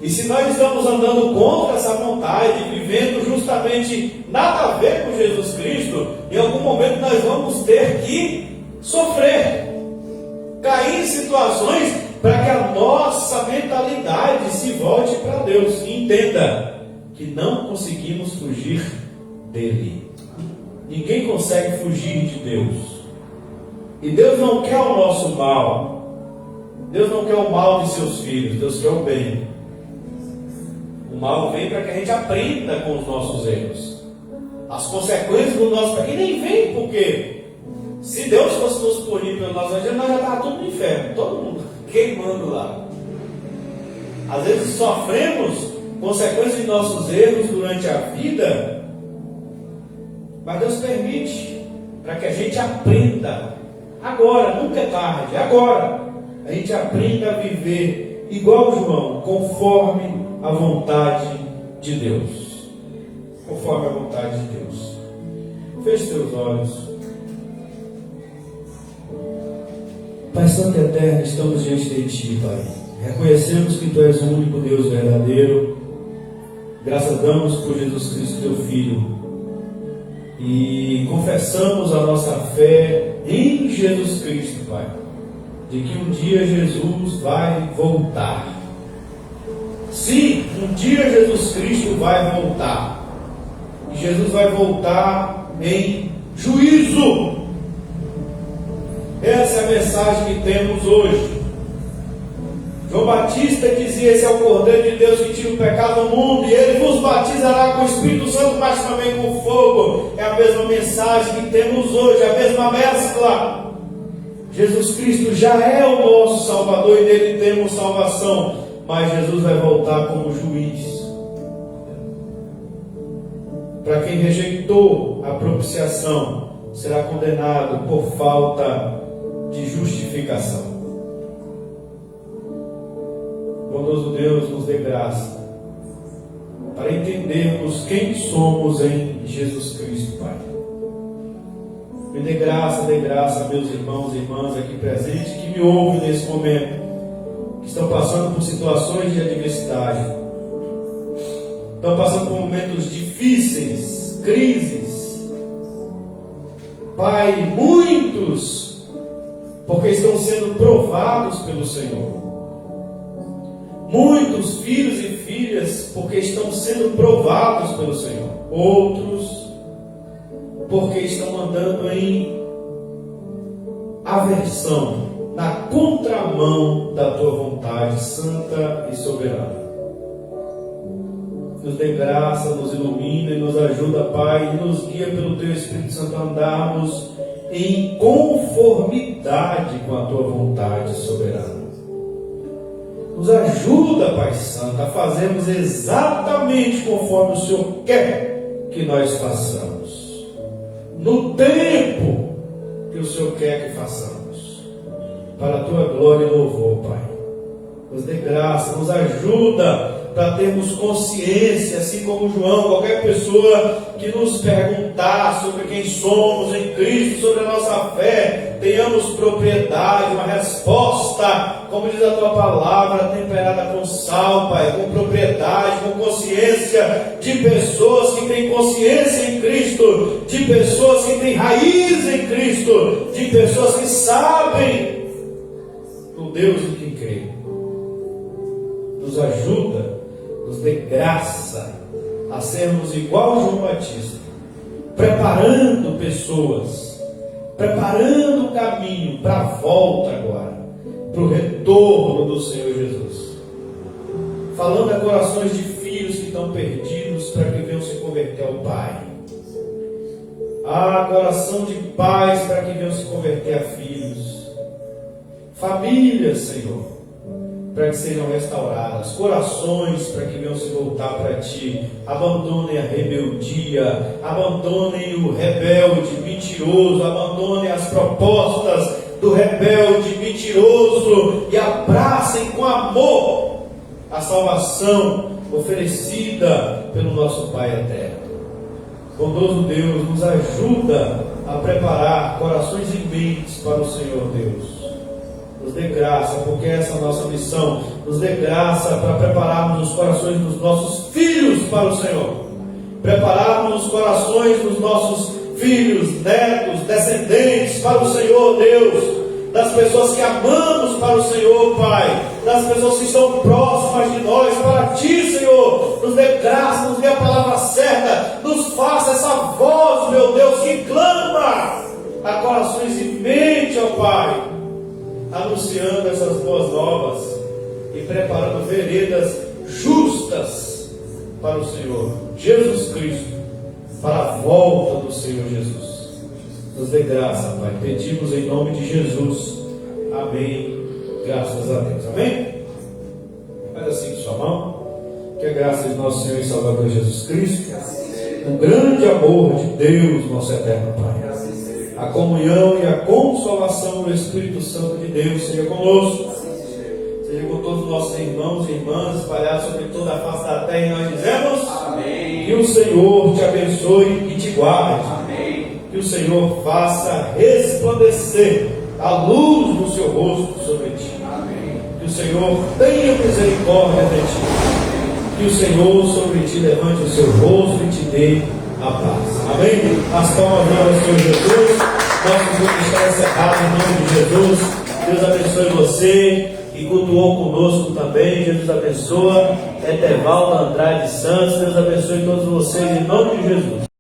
E se nós estamos andando contra essa vontade, vivendo justamente nada a ver com Jesus Cristo, em algum momento nós vamos ter que sofrer, cair em situações para que a nossa mentalidade se volte para Deus. E entenda que não conseguimos fugir dele. Ninguém consegue fugir de Deus. E Deus não quer o nosso mal. Deus não quer o mal de seus filhos. Deus quer o bem. O mal vem para que a gente aprenda com os nossos erros. As consequências do nosso pecado nem vem porque se Deus fosse nos punir pelo nosso erro, nós já estávamos tudo no inferno, todo mundo queimando lá. Às vezes sofremos consequências de nossos erros durante a vida, mas Deus permite para que a gente aprenda agora, nunca é tarde, agora a gente aprenda a viver igual João, conforme a vontade de Deus. Conforme a vontade de Deus. Feche seus olhos. Pai Santo e Eterno, estamos diante de Ti, Pai. Reconhecemos que Tu és o único Deus verdadeiro. Graças damos por Jesus Cristo, Teu Filho. E confessamos a nossa fé em Jesus Cristo, Pai. De que um dia Jesus vai voltar. Sim, um dia Jesus Cristo vai voltar. E Jesus vai voltar em juízo. Essa é a mensagem que temos hoje. João Batista dizia: esse é o Cordeiro de Deus que tira o pecado do mundo, e ele vos batizará com o Espírito Santo, mas também com fogo. É a mesma mensagem que temos hoje, a mesma mescla. Jesus Cristo já é o nosso Salvador e nele temos salvação, mas Jesus vai voltar como juiz. Para quem rejeitou a propiciação, será condenado por falta de justificação. Bondoso Deus, nos dê graça para entendermos quem somos em Jesus Cristo, Pai. Me dê graça, meus irmãos e irmãs aqui presentes, que me ouvem nesse momento, que estão passando por situações de adversidade, estão passando por momentos difíceis, crises. Pai, muitos, porque estão sendo provados pelo Senhor. Muitos filhos e filhas, porque estão sendo provados pelo Senhor. Outros, porque estão andando em aversão, na contramão da Tua vontade santa e soberana. Nos dê graça, nos ilumina e nos ajuda, Pai, e nos guia pelo Teu Espírito Santo a andarmos em conformidade com a Tua vontade soberana. Nos ajuda, Pai Santo, a fazermos exatamente conforme o Senhor quer que nós façamos, no tempo que o Senhor quer que façamos, para a Tua glória e louvor, Pai. Nos dê graça, nos ajuda para termos consciência, assim como João, qualquer pessoa que nos perguntar sobre quem somos em Cristo, sobre a nossa fé, tenhamos propriedade, uma resposta, como diz a Tua palavra, temperada com sal, Pai, com propriedade, com consciência, de pessoas que têm consciência em Cristo, de pessoas que têm raiz em Cristo, de pessoas que sabem o Deus em quem crê. Nos ajuda, nos dê graça a sermos igual João Batista, preparando pessoas, preparando o caminho para a volta agora, para o retorno do Senhor Jesus. Falando a corações de filhos que estão perdidos para que venham se converter ao Pai. Coração de pais para que venham se converter a filhos. Famílias, Senhor, para que sejam restauradas, corações para que venham se voltar para Ti. Abandonem a rebeldia, abandonem o rebelde mentiroso, abandonem as propostas do rebelde mentiroso e abracem com amor a salvação oferecida pelo nosso Pai eterno. Bondoso Deus, nos ajuda a preparar corações e mentes para o Senhor Deus. Nos dê graça, porque essa é a nossa missão. Nos dê graça para prepararmos os corações dos nossos filhos para o Senhor. Prepararmos os corações dos nossos filhos, netos, descendentes para o Senhor Deus. Das pessoas que amamos para o Senhor, Pai. Das pessoas que estão próximas de nós para Ti, Senhor. Nos dê graça, nos dê a palavra certa. Nos faça essa voz, meu Deus, que clama a corações e mente, ó Pai, anunciando essas boas novas e preparando veredas justas para o Senhor Jesus Cristo, para a volta do Senhor Jesus. Nos dê graça, Pai, pedimos em nome de Jesus. Amém. Graças a Deus. Amém? Faz assim com sua mão. Que a graça de nosso Senhor e Salvador Jesus Cristo, o grande amor de Deus, nosso eterno Pai, a comunhão e a consolação do Espírito Santo de Deus seja conosco, seja com todos os nossos irmãos e irmãs espalhados sobre toda a face da terra, e nós dizemos: Amém. que o Senhor te abençoe e te guarde. Amém. Que o Senhor faça resplandecer a luz do seu rosto sobre ti. Amém. Que o Senhor tenha misericórdia de ti. Que o Senhor sobre ti levante o seu rosto e te dê a paz. Amém? As palmas ao Senhor Jesus. Nosso culto está encerrado em nome de Jesus. Deus abençoe você que cultuou conosco também. Jesus abençoa. Etevaldo Andrade Santos. Deus abençoe todos vocês em nome de Jesus.